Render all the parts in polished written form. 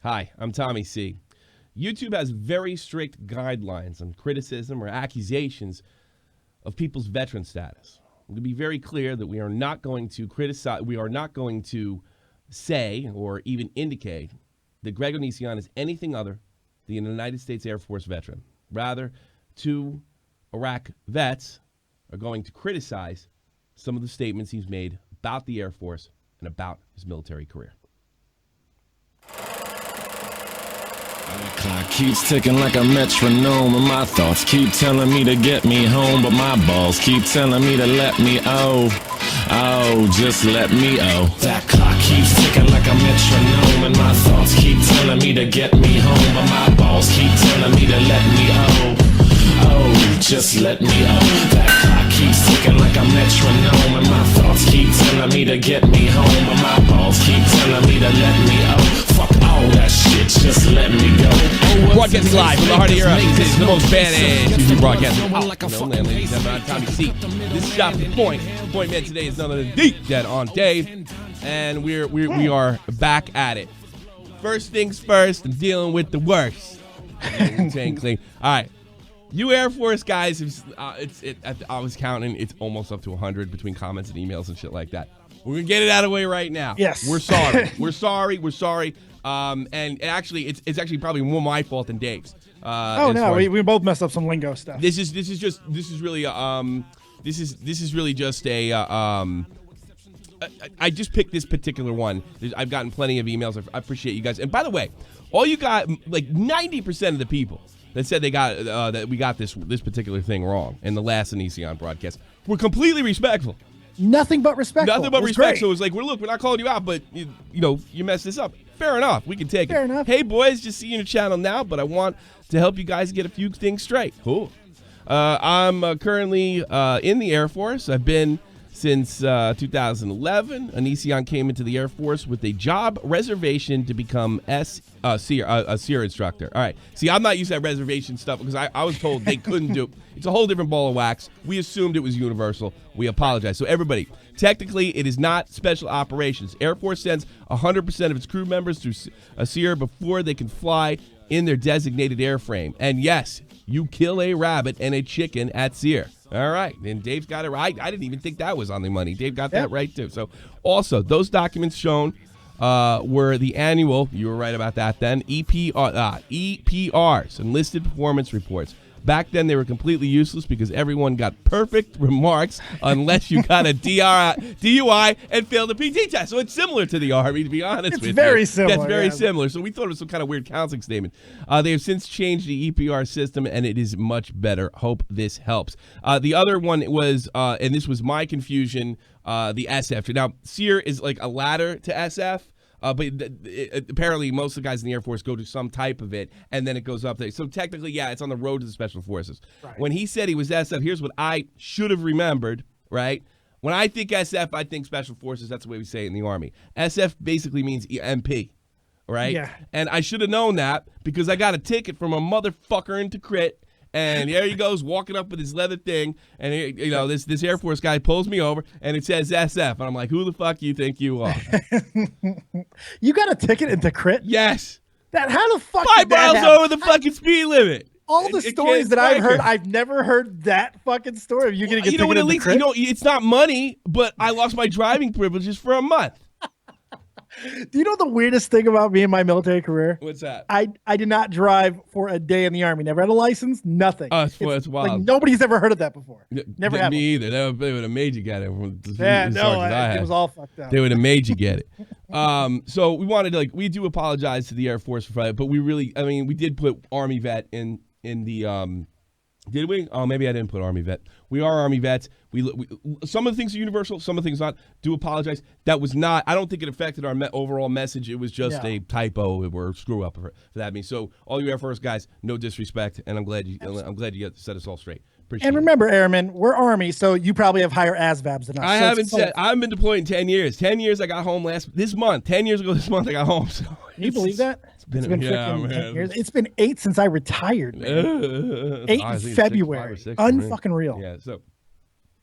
Hi, I'm Tommy C. YouTube has very strict guidelines on criticism or accusations of people's veteran status. I'm going to be very clear that we are not going to criticize, we are not going to say or even indicate that Greg Onision is anything other than a United States Air Force veteran. Rather, two Iraq vets are going to criticize some of the statements he's made about the Air Force and about his military career. Clock keeps ticking like a metronome, and my thoughts keep telling me to get me home, but my balls keep telling me to let me just let me That clock keeps ticking like a metronome, and my thoughts keep telling me to get me home, but my balls keep telling me to let me just let me That clock keeps ticking like a metronome, and my thoughts keep telling me to get me home, but my balls keep telling me to let me fuck all that shit, just let me go. Broadcasting live from the heart of Europe. This is the most badass YouTube broadcasting. Ladies and gentlemen, I'm Tommy C. This is Shop the Point. The point man today is none other than Deep Dead on Dave, and we are back at it. First things first, I'm dealing with the worst. Clean. All right. You Air Force guys, I was counting, it's almost up to 100 between comments and emails and shit like that. We're going to get it out of the way right now. Yes. We're sorry. We're sorry. And actually, it's actually probably more my fault than Dave's. We both messed up some lingo stuff. This is really just a I just picked this particular one. I've gotten plenty of emails. I appreciate you guys. And by the way, all you got, like 90% of the people that said they got that we got this particular thing wrong in the last Onision broadcast were completely respectful. Nothing but respectful. Nothing but respect. Great. So it was like, well, look, we're not calling you out, but you messed this up. Fair enough. We can take it. Fair enough. Hey, boys, just seeing your channel now, but I want to help you guys get a few things straight. Cool. I'm currently in the Air Force. I've been since 2011. Onision came into the Air Force with a job reservation to become a SEER instructor. All right. See, I'm not used to that reservation stuff because I was told they couldn't do it. It's a whole different ball of wax. We assumed it was universal. We apologize. So everybody, technically, it is not special operations. Air Force sends 100% of its crew members through a SEER before they can fly in their designated airframe. And yes, you kill a rabbit and a chicken at SEER. All right, and Dave's got it right. I didn't even think that was on the money. Dave got that right, too. So, also, those documents shown were the annual, you were right about that then, EPRs, Enlisted Performance Reports. Back then, they were completely useless because everyone got perfect remarks unless you got a DUI and failed a PT test. So it's similar to the Army, to be honest with you. It's very similar. That's very similar. So we thought it was some kind of weird counseling statement. They have since changed the EPR system, and it is much better. Hope this helps. The other one was, and this was my confusion, the SF. Now, SEER is like a ladder to SF. But apparently most of the guys in the Air Force go to some type of it, and then it goes up there. So technically, yeah, it's on the road to the Special Forces. Right. When he said he was SF, here's what I should have remembered, right? When I think SF, I think Special Forces. That's the way we say it in the Army. SF basically means MP, right? Yeah. And I should have known that because I got a ticket from a motherfucker into crit. And there he goes, walking up with his leather thing, and this Air Force guy pulls me over, and it says SF, and I'm like, who the fuck you think you are? You got a ticket into crit? Yes. How the fuck? 5 miles over the fucking speed limit. All the stories that I've heard, I've never heard that fucking story of you getting a ticket into crit. It's not money, but I lost my driving privileges for a month. Do you know the weirdest thing about me and my military career? What's that? I did not drive for a day in the Army. Never had a license. Nothing. It's wild. Like, nobody's ever heard of that before. Never happened. Me either. They would have made you get it. It was all fucked up. They would have made you get it. So we wanted to, we do apologize to the Air Force for that, but we did put Army vet in the did we? Oh, maybe I didn't put Army vet. We are Army vets. We some of the things are universal, some of the things not. Do apologize. That was not. I don't think it affected our overall message. It was just a typo or screw up for that. So all you Air Force guys, no disrespect, and I'm glad you set us all straight. Appreciate and remember, Airmen, we're Army, so you probably have higher ASVABs than us. I haven't been deployed in 10 years. 10 years I got home this month. 10 years ago this month I got home. So can you believe that? It's been 10 years. It's been 8 since I retired, man. 8 in February. Unfucking real. Yeah, so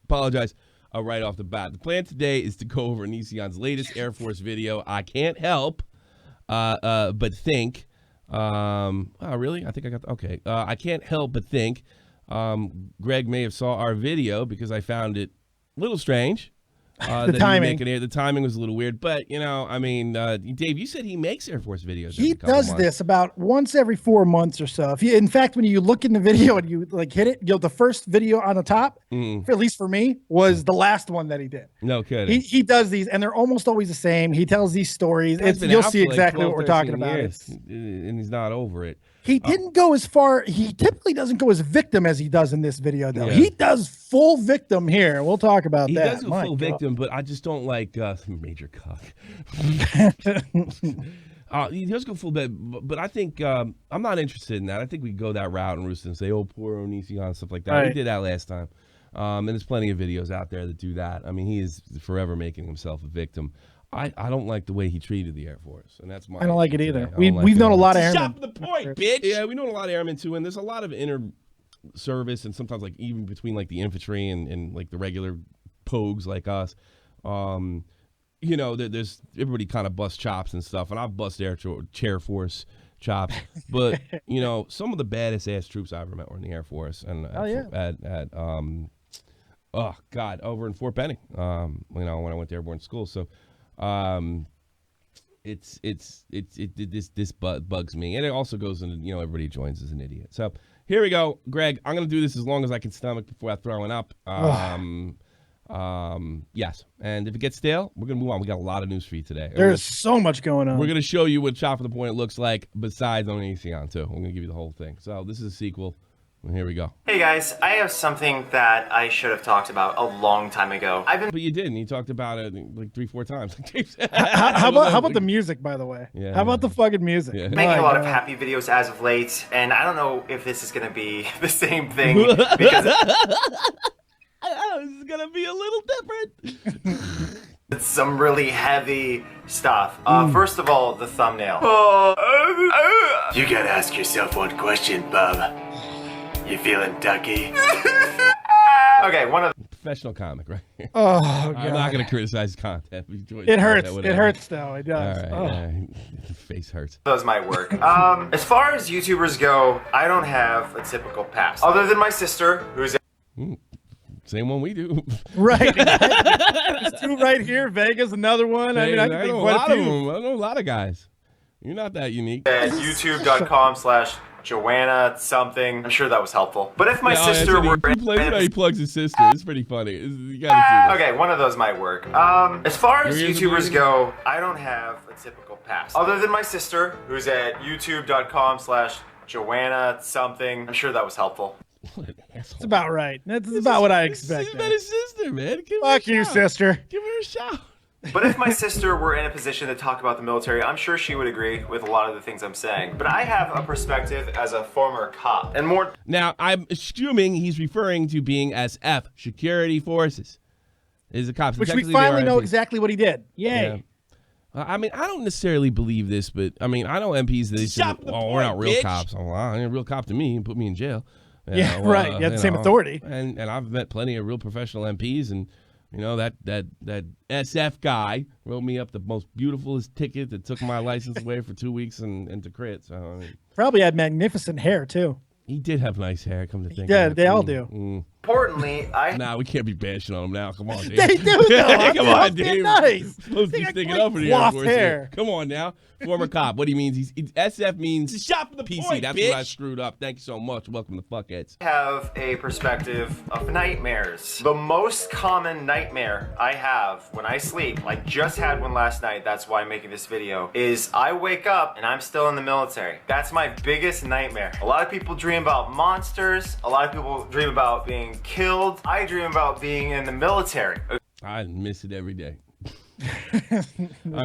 apologize right off the bat. The plan today is to go over Onision's latest Air Force video. I can't help but think, oh, really? I think I got, okay. I can't help but think Greg may have saw our video because I found it a little strange. The timing. The timing was a little weird, but you know, I mean, Dave, you said he makes Air Force videos. He does this about once every 4 months or so. If you, in fact, when you look in the video and you like hit it, you know, the first video on the top, at least for me, was the last one that he did. No kidding. He does these, and they're almost always the same. He tells these stories. You'll see exactly what we're talking about. And he's not over it. He didn't go as far. He typically doesn't go as victim as he does in this video, though. Yeah. He does full victim here. We'll talk about that. He does go full victim, but I just don't like major cock. He does go full bed, but I think I'm not interested in that. I think we go that route and Roost and say, "Oh, poor Onision," and stuff like that. Right. We did that last time, and there's plenty of videos out there that do that. I mean, he is forever making himself a victim. I don't like the way he treated the Air Force, and that's my. I don't like it either. We've known a lot of airmen. Stop the point, bitch. Yeah, we know a lot of airmen too, and there's a lot of inner service, and sometimes like even between like the infantry and like the regular pogues like us. You know, there's everybody kind of busts chops and stuff, and I've bust chair force chops, but you know, some of the baddest ass troops I ever met were in the Air Force, and oh God, over in Fort Benning, you know, when I went to airborne school. So this bugs me, and it also goes into, you know, everybody joins as an idiot. So here we go, Greg. I'm gonna do this as long as I can stomach before I throw it up. Yes, and if it gets stale, we're gonna move on. We got a lot of news for you today. There's so much going on. We're gonna show you what Chop for the Point looks like besides Onision too. We're gonna give you the whole thing. So this is a sequel. And here we go. Hey guys, I have something that I should have talked about a long time ago. But you didn't. You talked about it like 3-4 times. how about the music, by the way? Yeah, how about the fucking music? Yeah. Making a lot of happy videos as of late, and I don't know if this is gonna be the same thing because this is gonna be a little different. It's some really heavy stuff. First of all, the thumbnail. You gotta ask yourself one question, bub. You feeling ducky? Okay, one of the professional comic, right? Oh, God. I'm not gonna criticize content. It hurts. It hurts, though. It does. All right, the face hurts. Those might work. As far as YouTubers go, I don't have a typical past, other than my sister, who's. Same one we do. Right. There's two right here. Vega's another one. Hey, I know a lot of them. I know a lot of guys. You're not that unique. At youtube.com/Joanna something. I'm sure that was helpful. But if my sister were... He plugs his sister. It's pretty funny. You gotta see that. Okay, one of those might work. As far as YouTubers go, I don't have a typical past. Other than my sister, who's at youtube.com/Joanna something. I'm sure that was helpful. What an asshole. That's about right. That's about what I expected. She's not his sister, man. Fuck you, sister. Give her a shout. But if my sister were in a position to talk about the military, I'm sure she would agree with a lot of the things I'm saying. But I have a perspective as a former cop. And more... Now, I'm assuming he's referring to being SF, Security Forces. Is the cops. Which we finally know exactly what he did. Yay. Yeah. I mean, I don't necessarily believe this, but I mean, I know MPs that they say, we're not real cops. Oh, well, I ain't a real cop to me and put me in jail. You know, right. You have the same authority. And I've met plenty of real professional MPs, and you know, that SF guy wrote me up the most beautifulest ticket that took my license away for 2 weeks and to crit. So I mean, probably had magnificent hair too. He did have nice hair, come to think. Yeah, they all do. Importantly, Nah, we can't be bashing on him now. Come on, Dave. They do, though. Come on, Dave. Nice. Supposed to be sticking up for the Air Force hair. Come on now. Former cop. What he means? SF means shot for the PC. Point, That's bitch. What I screwed up. Thank you so much. Welcome to Fuckheads. I have a perspective of nightmares. The most common nightmare I have when I sleep, like just had one last night, that's why I'm making this video, is I wake up and I'm still in the military. That's my biggest nightmare. A lot of people dream about monsters. A lot of people dream about being killed. I dream about being in the military. I miss it every day. I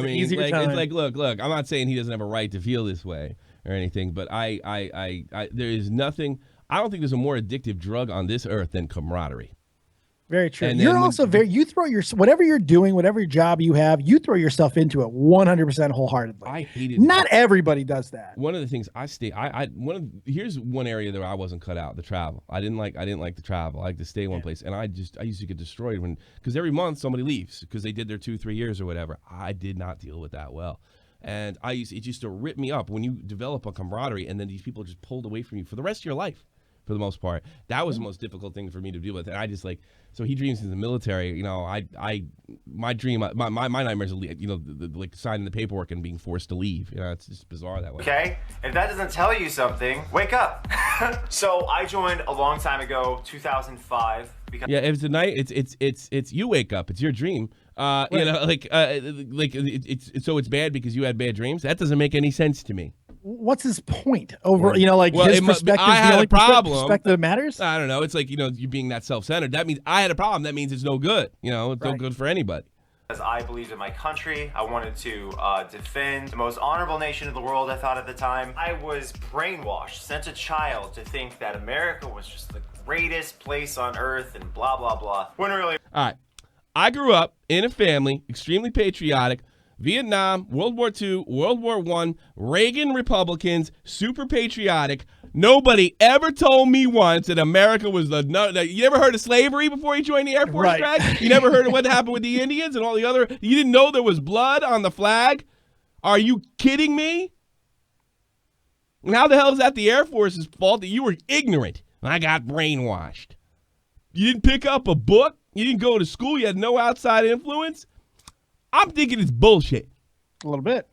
mean, like, it's like, look, I'm not saying he doesn't have a right to feel this way or anything, but there is nothing. I don't think there's a more addictive drug on this earth than camaraderie. Very true. And you're also you throw your, whatever you're doing, whatever job you have, you throw yourself into it 100% wholeheartedly. I hate it. Not everybody does that. One of the things here's one area that I wasn't cut out, the travel. I didn't like the travel. I like to stay in one place. And I used to get destroyed because every month somebody leaves because they did their 2-3 years or whatever. I did not deal with that well. And it used to rip me up when you develop a camaraderie and then these people are just pulled away from you for the rest of your life, for the most part. That was the most difficult thing for me to deal with. And I just so he dreams in the military. You know, my dream, my nightmares are, you know, like signing the paperwork and being forced to leave. You know, it's just bizarre that way. Okay, if that doesn't tell you something, wake up. So I joined a long time ago, 2005. Because yeah, if it's a night, it's you wake up. It's your dream. Right. You know, so it's bad because you had bad dreams. That doesn't make any sense to me. What's his point over, you know, like his perspective is the only perspective that matters? I don't know. It's like, you know, you being that self-centered. That means I had a problem. That means it's no good. You know, it's no good for anybody. As I believed in my country, I wanted to defend the most honorable nation in the world, I thought at the time. I was brainwashed since a child to think that America was just the greatest place on earth and blah, blah, blah. When really... All right. I grew up in a family, extremely patriotic, Vietnam, World War II, World War I, Reagan Republicans, super patriotic. Nobody ever told me once that America was you ever heard of slavery before you joined the Air Force, Greg? You never heard of what happened with the Indians and all the other? You didn't know there was blood on the flag? Are you kidding me? And how the hell is that the Air Force's fault that you were ignorant? I got brainwashed. You didn't pick up a book? You didn't go to school? You had no outside influence? I'm thinking it's bullshit. A little bit.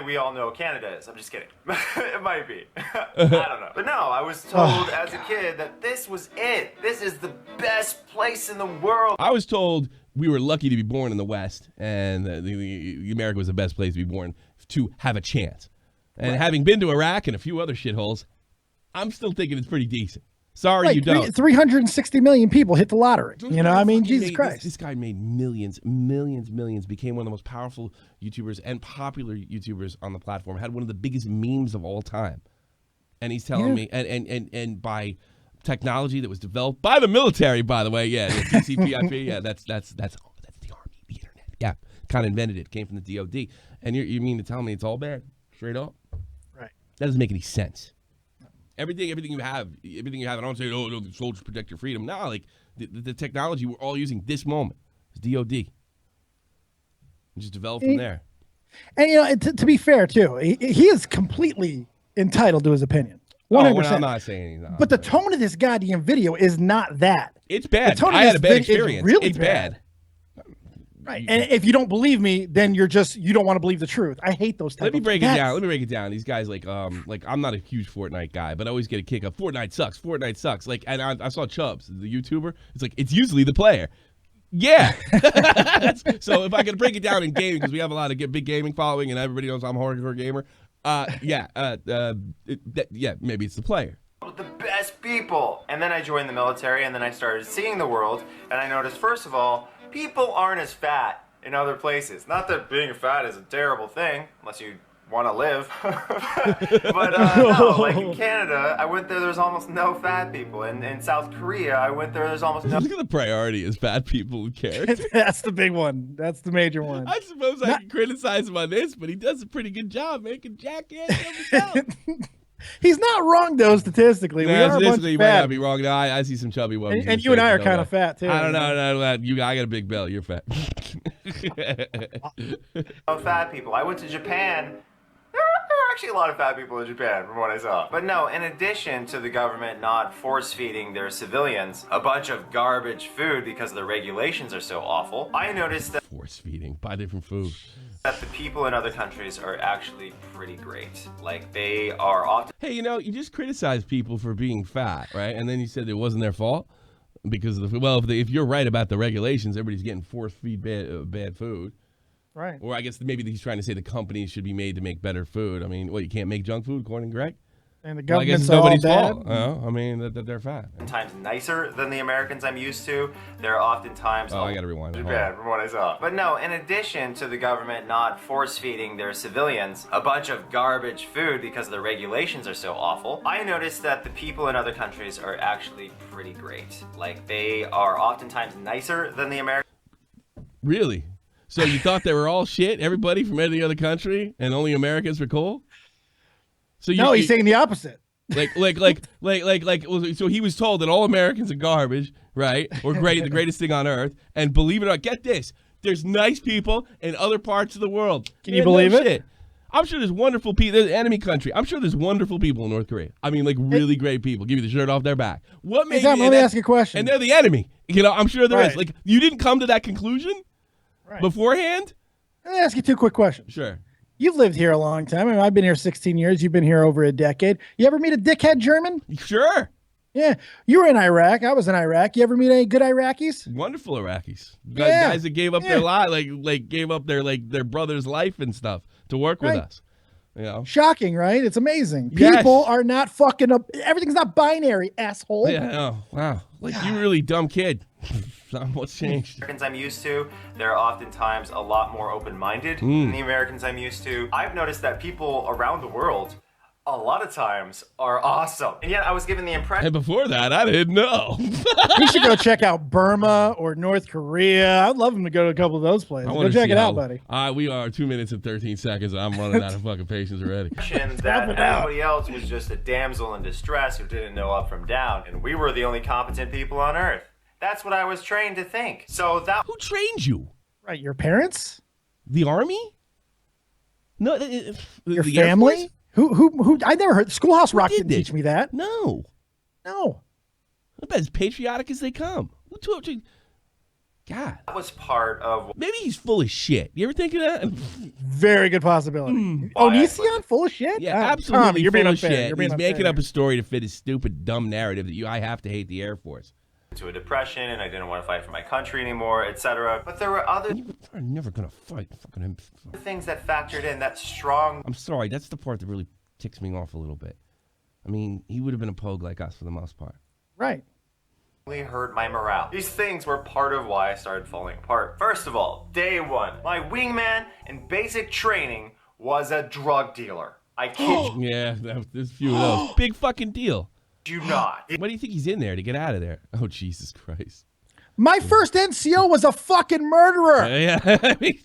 We all know Canada is. I'm just kidding. It might be. I don't know. But no, I was told as a kid that this was it. This is the best place in the world. I was told we were lucky to be born in the West, and America was the best place to be born to have a chance. And having been to Iraq and a few other shitholes, I'm still thinking it's pretty decent. Sorry, you don't. 360 million people hit the lottery. You know, I mean, Jesus Christ. This guy made millions, became one of the most powerful YouTubers and popular YouTubers on the platform, had one of the biggest memes of all time. And he's telling me, and by technology that was developed by the military, by the way, TCP/IP, that's the Army, the internet. Yeah, kind of invented it, came from the DOD. And you mean to tell me it's all bad, straight up? Right. That doesn't make any sense. Everything you have, I don't say, oh, no, the soldiers protect your freedom. No, like, the technology we're all using this moment is DOD. And just develop from there. And, you know, to be fair, too, he is completely entitled to his opinion. 100%. Well, I'm not saying he's not. But the tone of this goddamn video is not that. It's bad. I had a bad experience. It's bad. Right. And if you don't believe me, then you don't want to believe the truth. I hate those types of things. Let me break it down. These guys like I'm not a huge Fortnite guy, but I always get a kick of Fortnite sucks. Like, and I saw Chubbs, the YouTuber. It's like, it's usually the player. Yeah. So if I could break it down in gaming, because we have a lot of big gaming following and everybody knows I'm a hardcore gamer. Maybe it's the player. The best people. And then I joined the military, and then I started seeing the world, and I noticed, first of all, people aren't as fat in other places. Not that being fat is a terrible thing, unless you want to live. But no, like in Canada, I went there was almost no fat people. And in South Korea, I went there's almost no... Look at the priority is fat people who care. That's the big one. That's the major one. I suppose I can criticize him on this, but he does a pretty good job making jackass of himself. He's not wrong, though, statistically. No, statistically, you might not be wrong. No, I see some chubby ones. And you and I are kind of fat, too. I don't know. I got a big belly. You're fat. Fat people. I went to Japan. There are actually a lot of fat people in Japan, from what I saw. But no, in addition to the government not force-feeding their civilians a bunch of garbage food because the regulations are so awful, I noticed that... Force-feeding. Buy different food. That the people in other countries are actually pretty great. Like, they are often... Hey, you know, you just criticize people for being fat, right? And then you said it wasn't their fault because of the... Well, if you're right about the regulations, everybody's getting force-feed bad food. Right. Or I guess maybe he's trying to say the companies should be made to make better food. I mean, you can't make junk food, according to Greg? And the government's I guess it's nobody's fault. I mean, that they're fat. Sometimes nicer than the Americans I'm used to. They're oftentimes... I gotta rewind. Bad from what I saw. But no, in addition to the government not force-feeding their civilians a bunch of garbage food because the regulations are so awful, I noticed that the people in other countries are actually pretty great. Like, they are oftentimes nicer than the Americans. Really? So you thought they were all shit, everybody from any other country, and only Americans were cool? So he's saying the opposite. So he was told that all Americans are garbage, right? Or the greatest thing on earth. And believe it or not, get this, there's nice people in other parts of the world. Can you believe it? Shit. I'm sure there's wonderful people. There's enemy country. I'm sure there's wonderful people in North Korea. I mean, like really great people. Give you the shirt off their back. What made Let me ask you a question. And they're the enemy. I'm sure there is. Right. Like, you didn't come to that conclusion beforehand? Let me ask you 2 quick questions. Sure. You've lived here a long time. I mean, I've been here 16 years. You've been here over a decade. You ever meet a dickhead German? Sure. Yeah. You were in Iraq. I was in Iraq. You ever meet any good Iraqis? Wonderful Iraqis. Yeah. Guys that gave up their life, like gave up their brother's life and stuff to work with us. Shocking, right? It's amazing. Yes. People are not fucking up. Everything's not binary, asshole. Yeah. Oh, wow. Like, you really dumb kid. What's changed? Americans I'm used to, they're oftentimes a lot more open-minded than the Americans I'm used to. I've noticed that people around the world a lot of times are awesome. And yet I was given the impression. And before that, I didn't know. You should go check out Burma or North Korea. I'd love him to go to a couple of those places. Go check it out, buddy. We are 2 minutes and 13 seconds. I'm running out of fucking patience already. That everybody else was just a damsel in distress who didn't know up from down, and we were the only competent people on Earth. That's what I was trained to think. So that. Who trained you? Right, your parents? The Army? No, Your the Air family? Force? Who? I never heard. Schoolhouse Rock didn't teach me that. No. No. I'm about as patriotic as they come. God. was part of. Maybe he's full of shit. You ever think of that? Very good possibility. Onision, full of shit? Yeah, Ah, absolutely Tommy, you're full being of unfair. shit. You're being He's unfair making up here. a story to fit his stupid, dumb narrative that I have to hate the Air Force. To a depression, and I didn't want to fight for my country anymore, etc. But there were other I'm never gonna fight fucking him. things that factored in that strong. I'm sorry, that's the part that really ticks me off a little bit. I mean, he would have been a pogue like us for the most part. Right. Hurt my morale. These things were part of why I started falling apart. First of all, day one, my wingman in basic training was a drug dealer. I kid Yeah, there's a few of those. Big fucking deal. you not. Why do you think he's in there to get out of there? Oh, Jesus Christ. My first NCO was a fucking murderer. Yeah. I mean,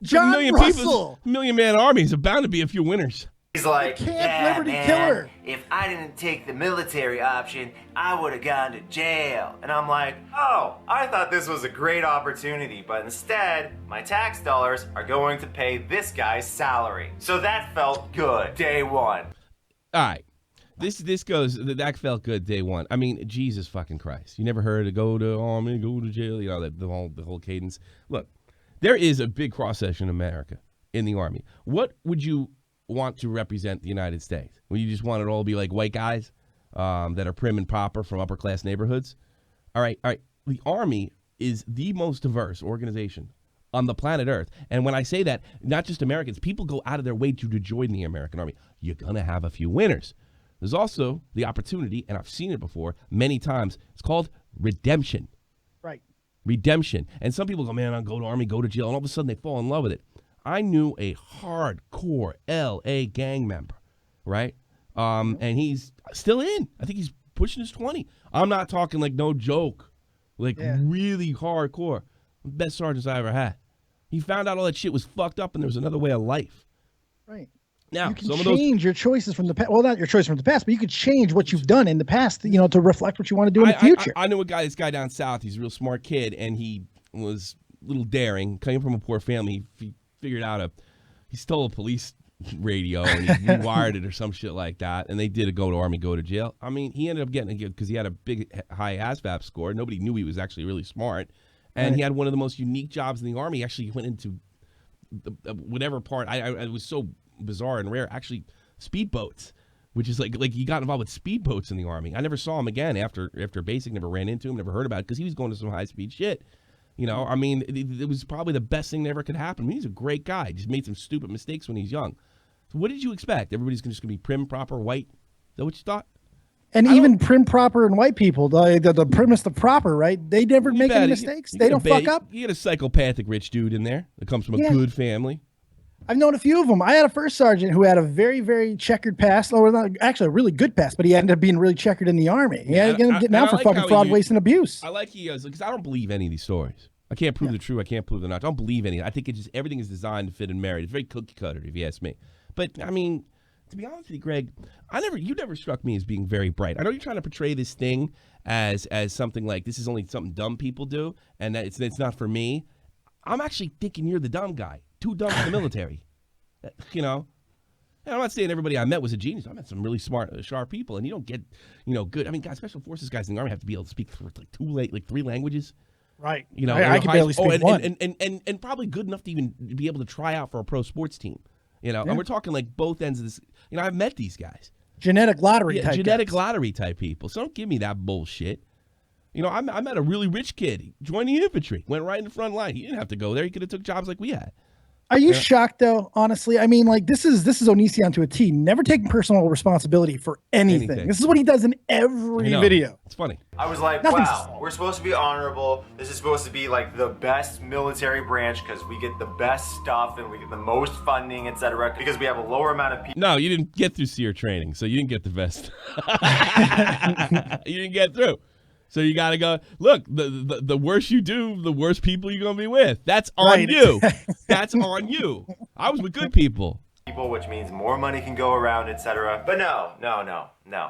John Russell. Million man armies are bound to be a few winners. He's like, Camp Liberty man, Killer. if I didn't take the military option, I would have gone to jail. And I'm like, oh, I thought this was a great opportunity, but instead, my tax dollars are going to pay this guy's salary. So that felt good, day one. All right. That felt good day one. I mean, Jesus fucking Christ. You never heard of go to army, go to jail, the whole cadence. Look, there is a big cross-section in America in the army. What would you want to represent the United States? Would you just want it all to be like white guys that are prim and proper from upper-class neighborhoods? All right. The Army is the most diverse organization on the planet Earth. And when I say that, not just Americans, people go out of their way to join the American Army. You're going to have a few winners. There's also the opportunity, and I've seen it before many times, it's called redemption. Right. Redemption. And some people go, man, I'll go to Army, go to jail, and all of a sudden they fall in love with it. I knew a hardcore L.A. gang member, right? And he's still in. I think he's pushing his 20. I'm not talking like no joke, really hardcore. Best sergeants I ever had. He found out all that shit was fucked up and there was another way of life. Right. Now, you can change your choices from the past. Well, not your choice from the past, but you could change what you've done in the past, to reflect what you want to do in the future. I knew this guy down south. He's a real smart kid, and he was a little daring. Came from a poor family. He figured out he stole a police radio and he rewired it or some shit like that. And they did a go to Army, go to jail. I mean, he ended up getting it because he had a big, high ASVAB score. Nobody knew he was actually really smart. And he had one of the most unique jobs in the Army. Actually, he went into whatever part. It was so bizarre and rare. Actually, speedboats, which is like he got involved with speedboats in the Army. I never saw him again after basic. Never ran into him. Never heard about it because he was going to some high speed shit. I mean, it was probably the best thing that ever could happen. I mean, he's a great guy. Just made some stupid mistakes when he's young. So what did you expect? Everybody's just going to be prim, proper, white? Is that what you thought? And even prim, proper, and white people, the primus, the proper, right? They never make any mistakes. They don't fuck up. You get a psychopathic rich dude in there that comes from a good family. I've known a few of them. I had a first sergeant who had a very, very checkered past, or not actually a really good past, but he ended up being really checkered in the Army. He had to get out for fucking fraud, waste, and abuse. I like because I don't believe any of these stories. I can't prove the true. I can't prove the not. I don't believe any. I think everything is designed to fit and married. It's very cookie cutter, if you ask me. But I mean, to be honest with you, Greg, you never struck me as being very bright. I know you're trying to portray this thing as something like this is only something dumb people do, and that it's not for me. I'm actually thinking you're the dumb guy. Too dumb for the military. You know? And I'm not saying everybody I met was a genius. I met some really smart, sharp people, and you don't get, good. I mean, guys, special forces guys in the Army have to be able to speak like 3 languages. Right. You know, I can barely speak one. And probably good enough to even be able to try out for a pro sports team. You know, and we're talking like both ends of this. You know, I've met these guys. Genetic lottery type Genetic lottery type people. So don't give me that bullshit. You know, I met a really rich kid. He joined the infantry, went right in the front line. He didn't have to go there. He could have took jobs like we had. Are you shocked though? Honestly, I mean, like this is Onision to a T. Never taking personal responsibility for anything. This is what he does in every video. It's funny. I was like, wow, we're supposed to be honorable. This is supposed to be like the best military branch because we get the best stuff and we get the most funding, etc. Because we have a lower amount of people. No, you didn't get through SEER training, so you didn't get the best. You didn't get through. So you got to go, look, the worse you do, the worse people you're going to be with. That's on you. That's on you. I was with good people. Which means more money can go around, etc. But no.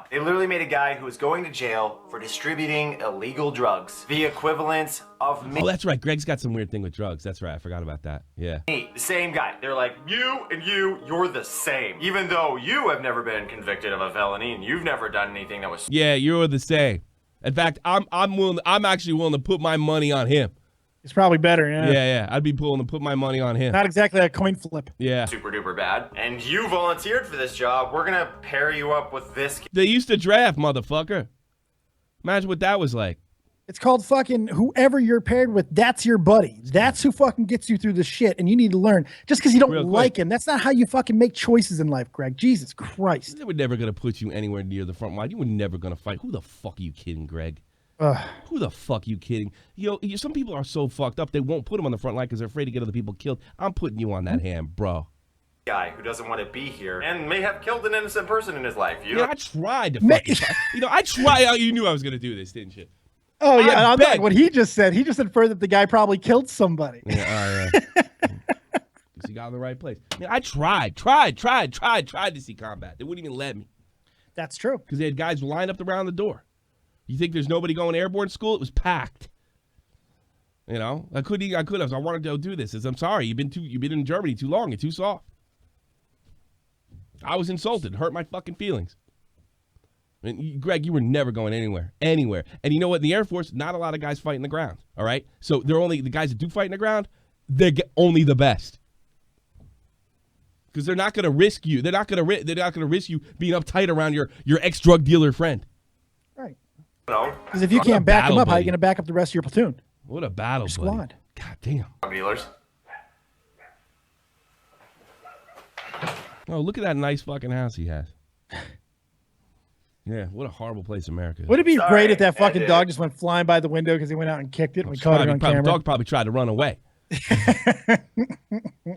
They literally made a guy who was going to jail for distributing illegal drugs. The equivalent of me. Oh, that's right. Greg's got some weird thing with drugs. That's right. I forgot about that. Yeah. The same guy. They're like, you and you're the same. Even though you have never been convicted of a felony and you've never done anything that was. Yeah, you're the same. In fact, I'm actually willing to put my money on him. It's probably better, yeah. Yeah. I'd be willing to put my money on him. Not exactly a coin flip. Yeah. Super duper bad. And you volunteered for this job. We're gonna pair you up with this. They used to draft, motherfucker. Imagine what that was like. It's called fucking whoever you're paired with, that's your buddy. That's who fucking gets you through the shit, and you need to learn. Just because you don't like him, that's not how you fucking make choices in life, Greg. Jesus Christ. They were never going to put you anywhere near the front line. You were never going to fight. Who the fuck are you kidding, Greg? Who the fuck are you kidding? Some people are so fucked up, they won't put them on the front line because they're afraid to get other people killed. I'm putting you on that hand, bro. Guy who doesn't want to be here and may have killed an innocent person in his life. I tried to fucking I tried. You knew I was going to do this, didn't you? Oh, yeah, I'm like what he just said. He just inferred that the guy probably killed somebody. Yeah, Because he got in the right place. Man, I tried to see combat. They wouldn't even let me. That's true. Because they had guys lined up around the door. You think there's nobody going to airborne school? It was packed. You know, I could have. I wanted to do this. I'm sorry. You've been in Germany too long. You're too soft. I was insulted. Hurt my fucking feelings. I mean, Greg, you were never going anywhere. And you know what? In the Air Force, not a lot of guys fight in the ground. All right? So they're only the guys that do fight in the ground, they're only the best. Because they're not going to risk you. They're not going to risk you being uptight around your ex-drug dealer friend. Right. No. Because if you can't back him up, how are you going to back up the rest of your platoon? What a battle, squad. Buddy. God damn. Drug dealers. Oh, look at that nice fucking house he has. Yeah, what a horrible place America is. Would it be great if that fucking dog just went flying by the window because he went out and kicked it and we caught it on camera? The dog probably tried to run away.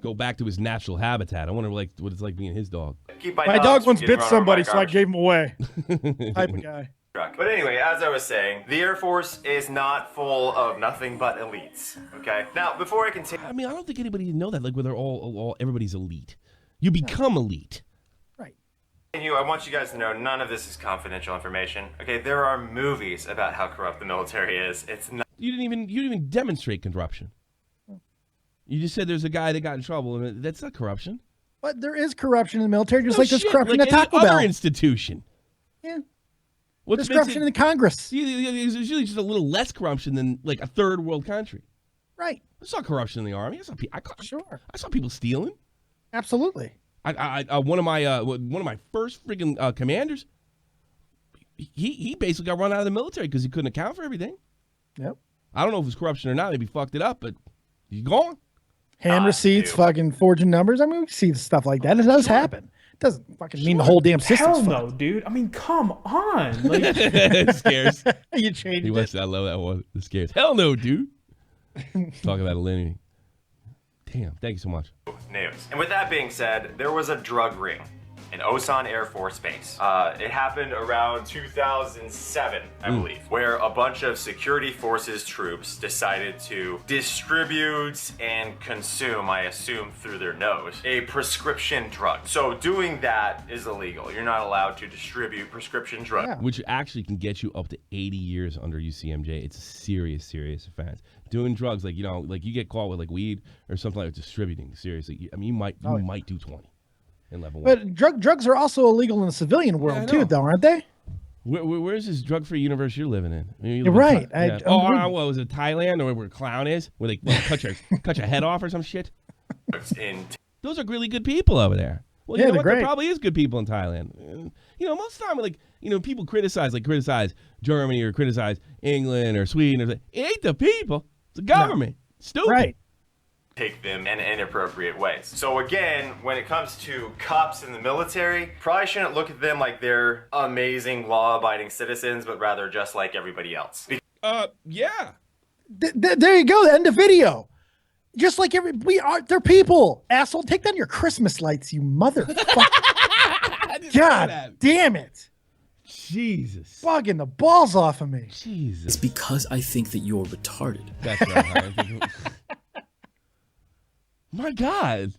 Go back to his natural habitat. I wonder what it's like being his dog. My dog once bit somebody, so I gave him away. Type of guy. But anyway, as I was saying, the Air Force is not full of nothing but elites. Okay. Now, before I continue, I mean, I don't think anybody know that. Like, where they're all everybody's elite. You become elite. Right. I want you guys to know none of this is confidential information. Okay, there are movies about how corrupt the military is. It's not. You didn't even demonstrate corruption. You just said there's a guy that got in trouble, and that's not corruption. But there is corruption in the military, just like there's corruption at Taco Bell. Other institution. Yeah. There's corruption in the Congress. There's usually just a little less corruption than like a third world country. Right. I saw corruption in the Army. I saw people stealing. Absolutely. One of my first freaking commanders, he basically got run out of the military because he couldn't account for everything. Yep. I don't know if it was corruption or not. Maybe he fucked it up, but he's gone. Hand receipts, fucking forging numbers. I mean, we see stuff like that. It does happen. It doesn't fucking mean the whole damn system's fucked. Hell no, dude. I mean, come on. Like, it scares. You changed it. I love that one. It scares. Hell no, dude. Talk about Alinity. Damn. Thank you so much. News. And with that being said, there was a drug ring in Osan Air Force Base. It happened around 2007, I believe, where a bunch of security forces troops decided to distribute and consume, I assume through their nose, a prescription drug. So doing that is illegal. You're not allowed to distribute prescription drugs. Yeah. Which actually can get you up to 80 years under UCMJ. It's a serious, serious offense. Doing drugs, like, you know, like you get caught with like weed or something like distributing, seriously. I mean, you might do 20 in level 1. But drugs are also illegal in the civilian world too, though, aren't they? Where's this drug-free universe you're living in? I mean, You're right. What was it, Thailand or where clown is? Where they cut your head off or some shit? Those are really good people over there. Well, you know what? There probably is good people in Thailand. You know, most of the time, like, you know, people criticize Germany or criticize England or Sweden. It ain't the people. It's the government. No. Stupid. Right. Take them in inappropriate ways. So again, when it comes to cops in the military, probably shouldn't look at them like they're amazing law-abiding citizens, but rather just like everybody else. Yeah. There you go. End of video. Just like they're people. Asshole, take down your Christmas lights, you motherfucker. God damn it. Jesus. Bugging the balls off of me. Jesus. It's because I think that you're retarded. That's right. My God.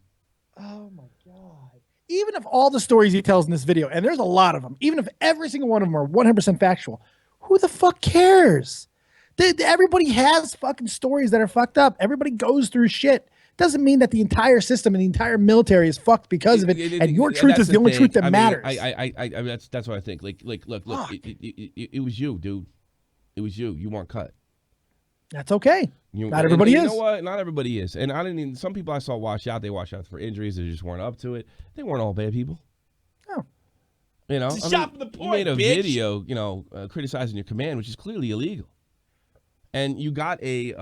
Oh my God. Even if all the stories he tells in this video, and there's a lot of them, even if every single one of them are 100% factual, who the fuck cares? Everybody has fucking stories that are fucked up. Everybody goes through shit. Doesn't mean that the entire system and the entire military is fucked because of it. And your truth is the only truth that matters. That's what I think. Look. It was you, dude. It was you. You weren't cut. That's okay. Not everybody is. You know what? Not everybody is. And I didn't even, some people I saw wash out. They washed out for injuries. They just weren't up to it. They weren't all bad people. No. You know, you made a video, you know, criticizing your command, which is clearly illegal. And you got a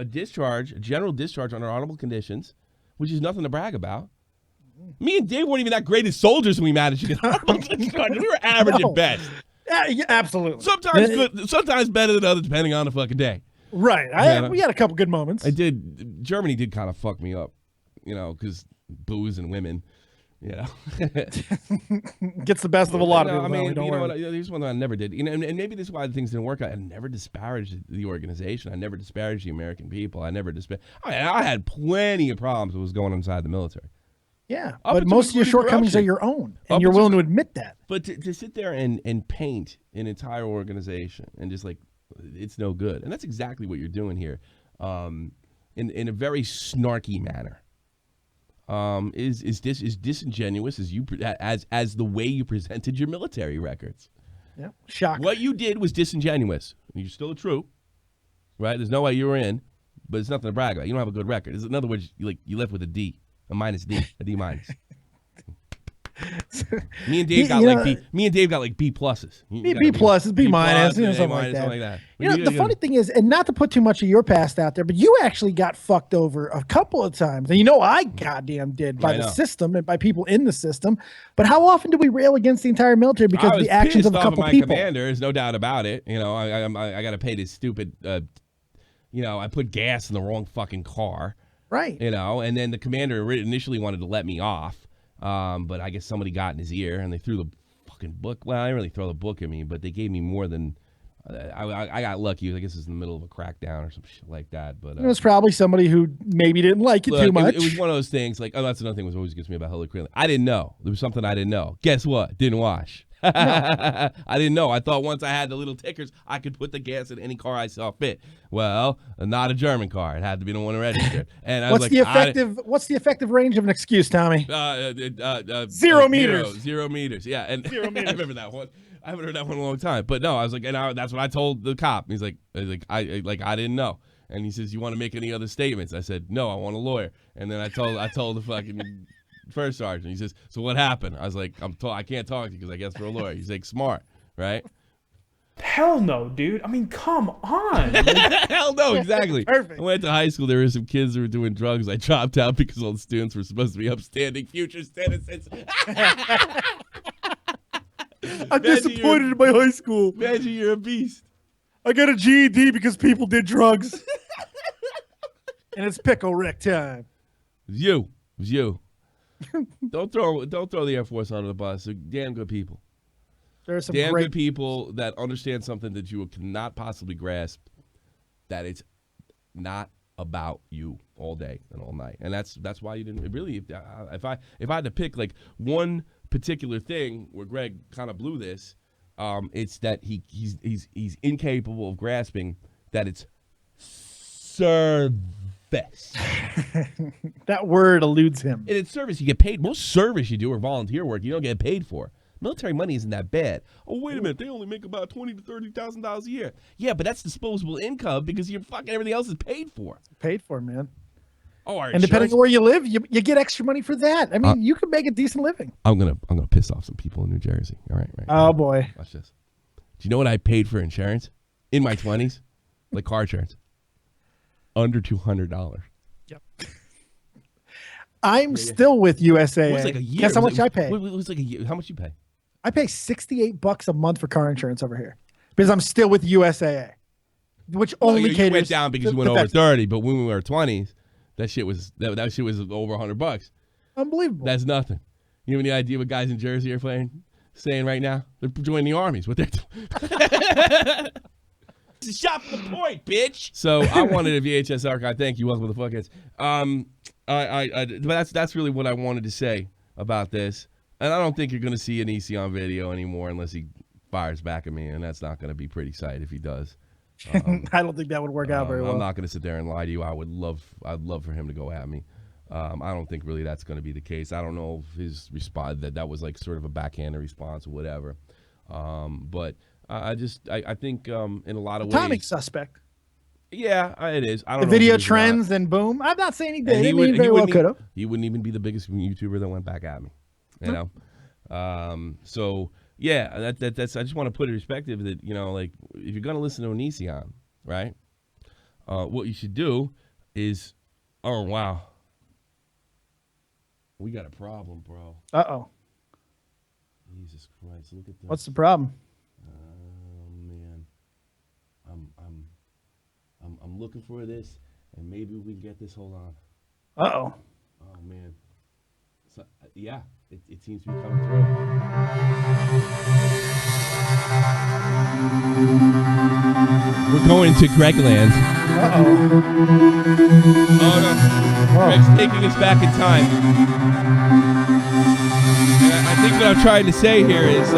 discharge, a general discharge under honorable conditions, which is nothing to brag about. Me and Dave weren't even that great as soldiers when we managed to get honorable discharge. We were average at best. Yeah, absolutely. Sometimes good, sometimes better than others, depending on the fucking day. Right. We had a couple good moments. Germany did kind of fuck me up, you know, because booze and women. You know, gets the best of a lot of people. I mean, you know what? Here's one that I never did. You know, and maybe this is why things didn't work out. I never disparaged the organization. I never disparaged the American people. I never disparaged. I had plenty of problems with what was going on inside the military. Yeah, but most of your shortcomings are your own, and you're willing to admit that. But to sit there and paint an entire organization and just like, it's no good, and that's exactly what you're doing here, in a very snarky manner. Is disingenuous as the way you presented your military records. Yeah, shocking. What you did was disingenuous. You're still a troop, right? There's no way you were in, but it's nothing to brag about. You don't have a good record. In other words, you left with a D, a D minus. Me and Dave got like B pluses. B pluses, B minus, something like that. You know, the funny thing is, and not to put too much of your past out there, but you actually got fucked over a couple of times. And you know I goddamn did by the system and by people in the system. But how often do we rail against the entire military because of the actions of a couple people? My commander, there's no doubt about it. You know, I got to pay this stupid, you know, I put gas in the wrong fucking car. Right. You know, and then the commander initially wanted to let me off. But I guess somebody got in his ear and they threw the fucking book. Well, I didn't really throw the book at me, but they gave me more than I got lucky. I guess it's in the middle of a crackdown or some shit like that. But it was probably somebody who maybe didn't like you too much. It was one of those things like, oh, that's another thing that always gets me about Hillary Clinton. I didn't know. There was something I didn't know. Guess what? Didn't wash. No. I didn't know. I thought once I had the little tickers, I could put the gas in any car I saw fit. Well, not a German car. It had to be the one registered. And I was like, what's the effective range of an excuse, Tommy? 0 meters. 0 meters. Yeah, and 0 meters. I remember that one. I haven't heard that one in a long time. But no, I was like, that's what I told the cop. He's like, I didn't know. And he says, you want to make any other statements? I said, no, I want a lawyer. And then I told the fucking first sergeant. He says, so what happened? I was like, I can't talk to you because I guess for a lawyer. He's like, smart, right? Hell no, dude. I mean, come on. Hell no, exactly. Perfect. I went to high school. There were some kids who were doing drugs. I dropped out because all the students were supposed to be upstanding future citizens. I'm disappointed in my high school. Imagine you're a beast. I got a GED because people did drugs. And it's Pickle Rick time. It was you. Don't throw the Air Force under the bus. They're damn good people. There are some damn great good people that understand something that you cannot possibly grasp. That it's not about you all day and all night, and that's why you didn't really. If I had to pick like one particular thing where Greg kind of blew this, it's that he's incapable of grasping that it's service. That word eludes him. And it's service. You get paid. Most service you do or volunteer work, you don't get paid for. Military money isn't that bad. Oh, wait a minute. They only make about $20,000 to $30,000 a year. Yeah, but that's disposable income because you're fucking everything else is paid for. Paid for, man. Oh, our and depending on where you live, you get extra money for that. I mean, you can make a decent living. I'm gonna piss off some people in New Jersey. All right, right. Oh boy. Watch this. Do you know what I paid for insurance in my 20s? Like car insurance. Under $200. Yep. I'm still with USAA. It was like a year. Guess how much I pay? It was like a year. How much you pay? I pay $68 a month for car insurance over here because I'm still with USAA, which only you caters. went down because you went over 30, but when we were 20s, that shit was over $100. Unbelievable. That's nothing. You have any idea what guys in Jersey are saying right now? They're joining the armies. What they're doing? It's a shot from the point, bitch. So I wanted a VHS archive. Thank you. Welcome to the Fuckheads. But that's really what I wanted to say about this. And I don't think you're going to see an EC on video anymore unless he fires back at me, and that's not going to be pretty sight if he does. I don't think that would work out very well. I'm not going to sit there and lie to you. I'd love for him to go at me. I don't think really that's going to be the case. I don't know if his response that was like sort of a backhanded response or whatever. But I think in a lot of ways, timing suspect. Yeah, it is. I don't the know video trends and boom. I'm not saying he did. He very well could have. He wouldn't even be the biggest YouTuber that went back at me. You know. So yeah, that's. I just want to put in perspective that like if you're gonna listen to Onision, right? What you should do is, oh wow, we got a problem, bro. Uh-oh. Jesus Christ! Look at that. What's the problem? Man, I'm looking for this, and maybe we can get this. Hold on. Uh-oh. Oh man. So, yeah, it seems to be coming through. We're going to Gregland. Uh-oh. Oh, no. Greg's taking us back in time. And I think what I'm trying to say here is if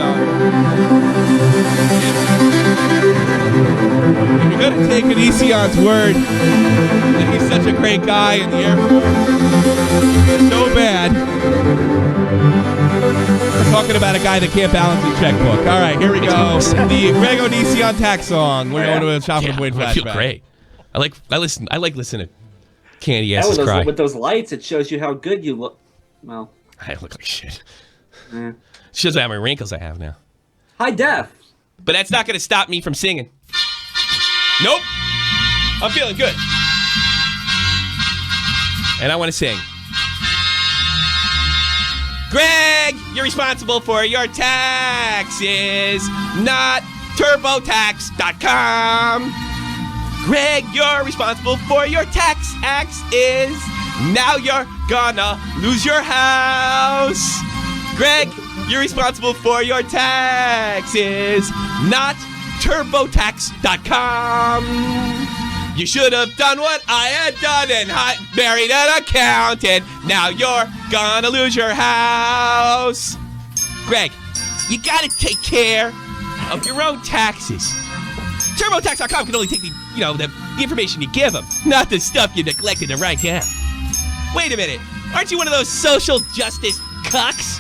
you're going to take Onision's word that he's such a great guy in the Air Force, so bad. We're talking about a guy that can't balance his checkbook. All right, here we go. The Greg Onision Tax Song. We're going to a Shop and Boyd flashback. I feel great. I like listening to Candy asses cry. With those lights, it shows you how good you look. Well, I look like shit. Shows how many wrinkles I have now. High def. But that's not going to stop me from singing. Nope. I'm feeling good. And I want to sing. Greg, you're responsible for your taxes, not TurboTax.com. Greg, you're responsible for your taxes. Now you're gonna lose your house. Greg, you're responsible for your taxes, not TurboTax.com. You should have done what I had done and married an accountant. Now you're gonna lose your house. Greg, you gotta take care of your own taxes. TurboTax.com can only take the information you give them, not the stuff you neglected to write down. Wait a minute, aren't you one of those social justice cucks?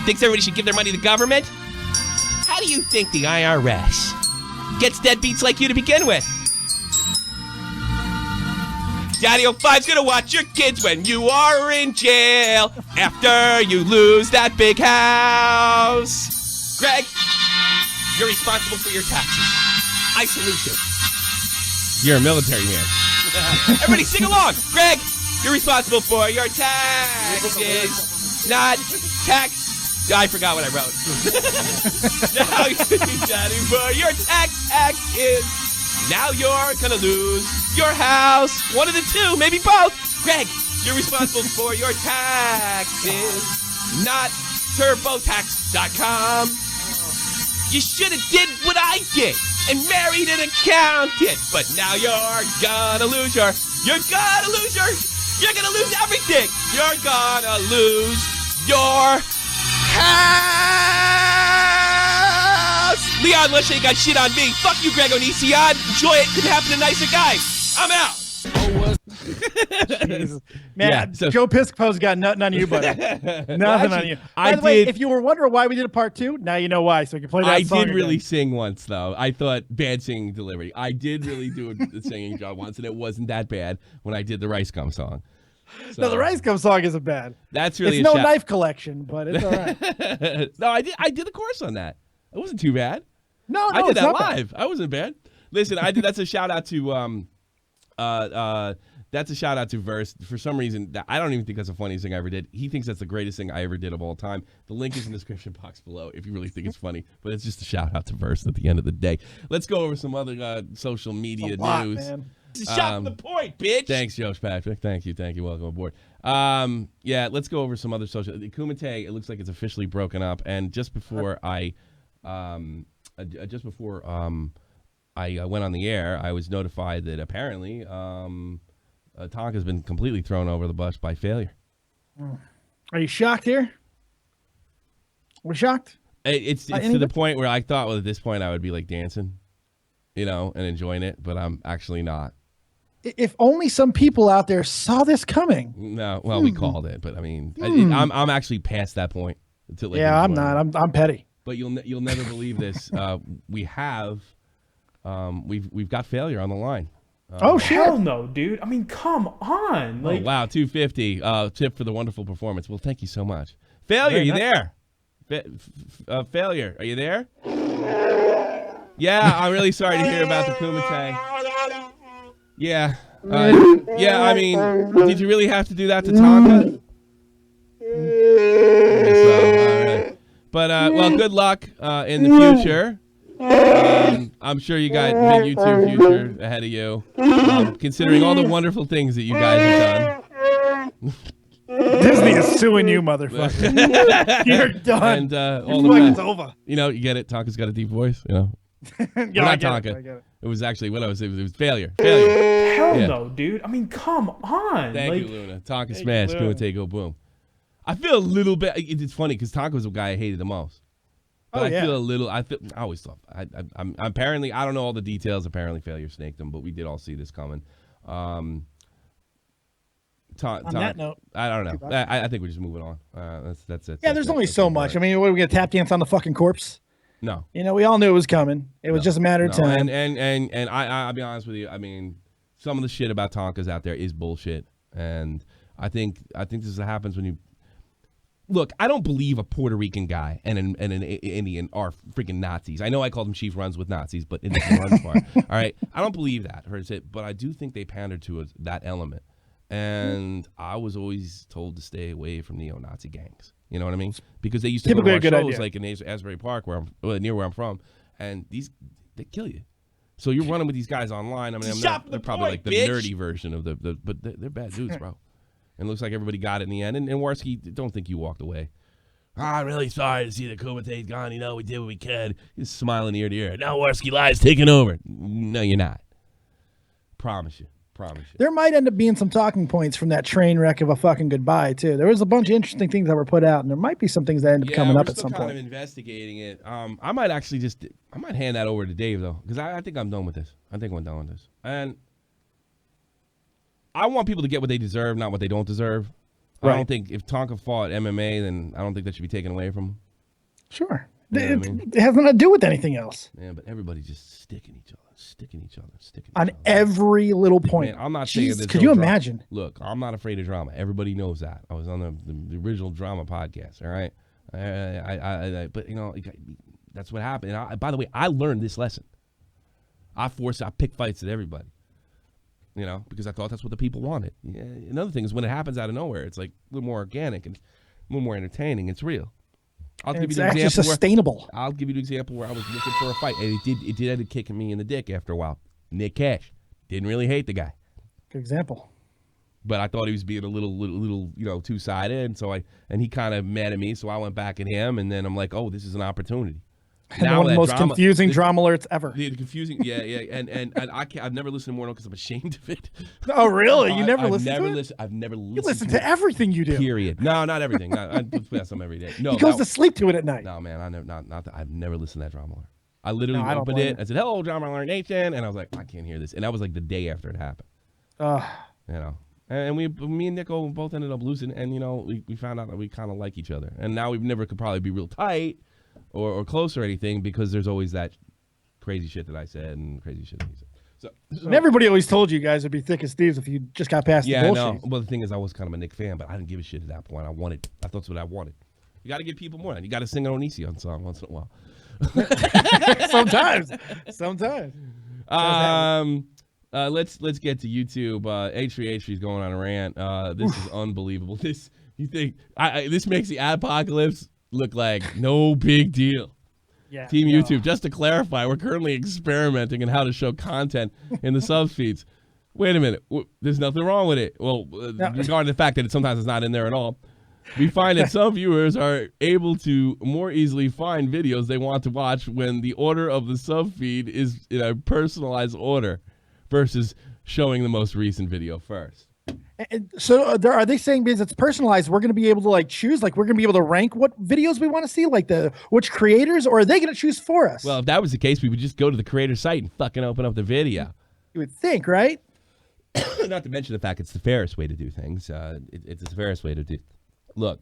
Thinks everybody should give their money to the government? How do you think the IRS gets deadbeats like you to begin with? Daddy 05's gonna watch your kids when you are in jail after you lose that big house. Greg, you're responsible for your taxes. I salute you. You're a military man. Everybody sing along. Greg, you're responsible for your taxes, not tax. I forgot what I wrote. Now you're daddy for your taxes. Now you're gonna lose your house. One of the two, maybe both. Greg, You're responsible for your taxes, not TurboTax.com. You should have did what I did and married an accountant, but now you're gonna lose your everything. You're gonna lose your house. Leon, let's say you got shit on me. Fuck you, Greg Onision. Enjoy it. Couldn't happen to nicer guys. I'm out. Jesus. Man, Yeah, so- Joe Piscopo's got nothing on you, buddy. Nothing on you. By the way, if you were wondering why we did a part 2, now you know why. So we can play that song I did really again. sing once, though. I thought bad singing delivery. I did really do the singing job once, and it wasn't that bad when I did the Rice Gum song. So, No, the Rice Gum song isn't bad. That's really it's a no knife collection, but it's all right. No, I did a course on that. It wasn't too bad. No, I did it's that not live. I wasn't bad. Listen, I did. That's a shout out to that's a shout out to Versts. For some reason, I don't even think that's the funniest thing I ever did. He thinks that's the greatest thing I ever did of all time. The link is in the description box below if you really think it's funny. But it's just a shout out to Versts at the end of the day. Let's go over some other social media news. Man. Shot the point, bitch. Thanks, Josh Patrick. Thank you. Welcome aboard. Yeah, let's go over some other social. Kumite, it looks like it's officially broken up. And just before I went on the air, I was notified that apparently Tonk has been completely thrown over the bus by failure. Are you shocked here? We're shocked? It's to the point where I thought, well, at this point I would be like dancing, and enjoying it, but I'm actually not. If only some people out there saw this coming. No, well, we called it, but I mean, I'm actually past that point. Yeah, I'm not. I'm petty. But you'll never believe this. We've got failure on the line. Oh shit! Hell no, dude. I mean, come on. Like, oh wow, $250 tip for the wonderful performance. Well, thank you so much. Failure, you there? Failure, are you there? Yeah, I'm really sorry to hear about the Kumite. Yeah, yeah. I mean, did you really have to do that to Tonka? All right. But well, good luck in the future. I'm sure you got big YouTube future ahead of you, considering all the wonderful things that you guys have done. Disney is suing you, motherfucker. You're done. And all the it's over. You get it. Tonka's got a deep voice. Yeah, not Tonka. I get it. It was actually what I was. It was failure. Failure. hell Yeah. no, dude. I mean, come on. Thank like, you, Luna. Tonka smash. Kumite go boom. I feel a little bit. It's funny because Tonka was the guy I hated the most. But I feel a little. I always thought. I'm apparently. I don't know all the details. Apparently, failure snaked him, but we did all see this coming. On that note, I don't know. I think we're just moving on. That's it. Yeah, there's only so much. I mean, what are we gonna tap dance on the fucking corpse? No. We all knew it was coming. It was just a matter of time. And I'll be honest with you. I mean, some of the shit about Tonkas out there is bullshit, and I think this is what happens when you. Look, I don't believe a Puerto Rican guy and an Indian are freaking Nazis. I know I called them chief runs with Nazis, but in the run part, all right, I don't believe that. But I do think they pander to that element, and I was always told to stay away from neo-Nazi gangs. You know what I mean? Because they used to Typically go to our a good shows idea. like in Asbury Park, near where I'm from, and they kill you. So you're running with these guys online. I mean, they're probably like the nerdy version of but they're bad dudes, bro. And it looks like everybody got it in the end. And Warski, don't think you walked away. I'm really sorry to see the Kumite's gone. We did what we could. He's smiling ear to ear. Now Warski Live's taking over. No, you're not. Promise you. There might end up being some talking points from that train wreck of a fucking goodbye, too. There was a bunch of interesting things that were put out, and there might be some things that end up coming up at some point. Kind of investigating it. I might actually I might hand that over to Dave, though, because I think I'm done with this. I think I'm done with this. And I want people to get what they deserve, not what they don't deserve. Right. I don't think if Tonka fought MMA, then I don't think that should be taken away from him. Sure. You know It has nothing to do with anything else. Yeah, but everybody's just sticking each other. On every little point. Man, I'm not saying this. Could you imagine? Look, I'm not afraid of drama. Everybody knows that. I was on the original drama podcast, all right? But, that's what happened. And by the way, I learned this lesson. I pick fights at everybody. Because I thought that's what the people wanted. Yeah, another thing is when it happens out of nowhere, it's like a little more organic and a little more entertaining. It's real. It's actually sustainable. I'll give you an example where I was looking for a fight, and it did end up kicking me in the dick after a while. Nick Cash. Didn't really hate the guy. Good example. but I thought he was being a little two-sided, and he kind of mad at me, so I went back at him, and then I'm like, oh, this is an opportunity. And now one of the most confusing drama alerts ever. The confusing, yeah, and I've never listened to more because I'm ashamed of it. Oh, really? You never listened to it? I've never listened. You listen to everything you do. Period. No, not everything. I play some every day. No, he goes to sleep to it at night. No, man, I've never listened to that drama alert. I literally opened it. I said, "Hello, drama alert nation," and I was like, I can't hear this. And that was like the day after it happened. And me and Nico both ended up losing, and we found out that we kind of like each other, and now we've never could probably be real tight or close or anything because there's always that crazy shit that I said and crazy shit that he said. So and everybody always told you guys would be thick as thieves if you just got past the bullshit. Yeah, no. Well, the thing is, I was kind of a Nick fan, but I didn't give a shit at that point. I thought that's what I wanted. You got to give people more. You got to sing an Onision song once in a while. Sometimes. Let's get to YouTube. H3H3 is going on a rant. This is unbelievable. This makes the apocalypse look like no big deal. Yeah, Team YouTube, just to clarify, we're currently experimenting in how to show content in the sub feeds. Wait a minute. There's nothing wrong with it. Well, regarding the fact that sometimes it's not in there at all. We find that some viewers are able to more easily find videos they want to watch when the order of the sub feed is in a personalized order versus showing the most recent video first. And so are they saying because it's personalized, we're going to be able to choose, we're going to be able to rank what videos we want to see, which creators, or are they going to choose for us? Well, if that was the case, we would just go to the creator site and fucking open up the video. You would think, right? Not to mention the fact it's the fairest way to do things. It's the fairest way to do. Look,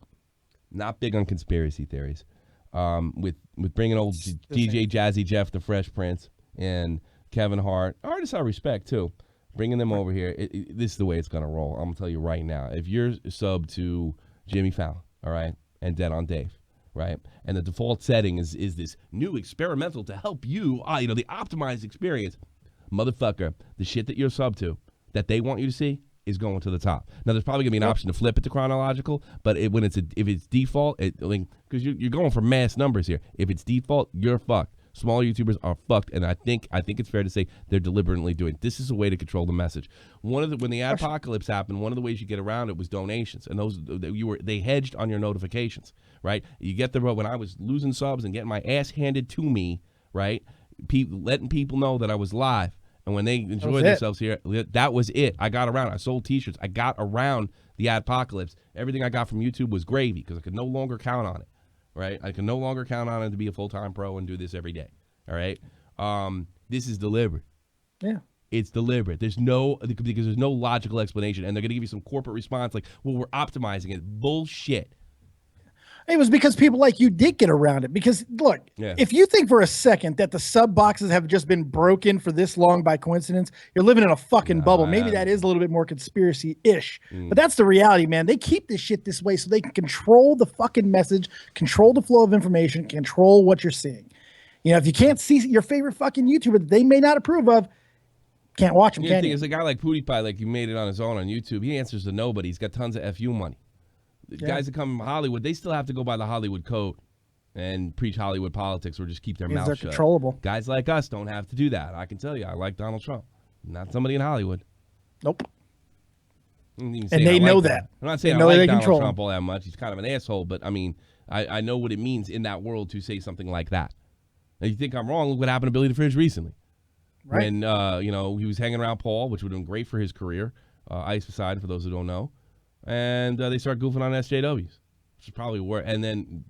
not big on conspiracy theories. With bringing old DJ Jazzy Jeff, the Fresh Prince, and Kevin Hart, artists I respect too. Bringing them over here, this is the way it's going to roll. I'm going to tell you right now. If you're sub to Jimmy Fallon, all right, and Dead on Dave, right, and the default setting is this new experimental to help you, the optimized experience, motherfucker, the shit that you're sub to, that they want you to see, is going to the top. Now, there's probably going to be an option to flip it to chronological, but if it's default, because you're going for mass numbers here. If it's default, you're fucked. Small YouTubers are fucked, and I think it's fair to say they're deliberately doing it. This is a way to control the message. When the apocalypse happened, one of the ways you get around it was donations, and they hedged on your notifications, right? You get when I was losing subs and getting my ass handed to me, right? Letting people know that I was live, and when they enjoyed themselves here, that was it. I got around. I sold T-shirts. I got around the apocalypse. Everything I got from YouTube was gravy because I could no longer count on it. Right, I can no longer count on it to be a full-time pro and do this every day. All right, this is deliberate. Yeah, it's deliberate. Because there's no logical explanation, and they're gonna give you some corporate response like, "Well, we're optimizing it." Bullshit. It was because people like you did get around it. Because look, if you think for a second that the sub boxes have just been broken for this long by coincidence, you're living in a fucking bubble. Maybe that is a little bit more conspiracy-ish. But that's the reality, man. They keep this shit this way so they can control the fucking message, control the flow of information, control what you're seeing. If you can't see your favorite fucking YouTuber that they may not approve of, can't watch them, can you? It's a guy like PewDiePie, he made it on his own on YouTube. He answers to nobody. He's got tons of FU money. The guys that come from Hollywood, they still have to go by the Hollywood code and preach Hollywood politics or just keep their mouth shut. They're controllable. Guys like us don't have to do that. I can tell you, I like Donald Trump. Not somebody in Hollywood. Nope. And they know that. I'm not saying I like Donald Trump all that much. He's kind of an asshole, but I know what it means in that world to say something like that. And you think I'm wrong? Look what happened to Billy the Fridge recently. Right. When he was hanging around Paul, which would have been great for his career. Ice Poseidon, for those who don't know. And they start goofing on SJWs, which is probably worse. And then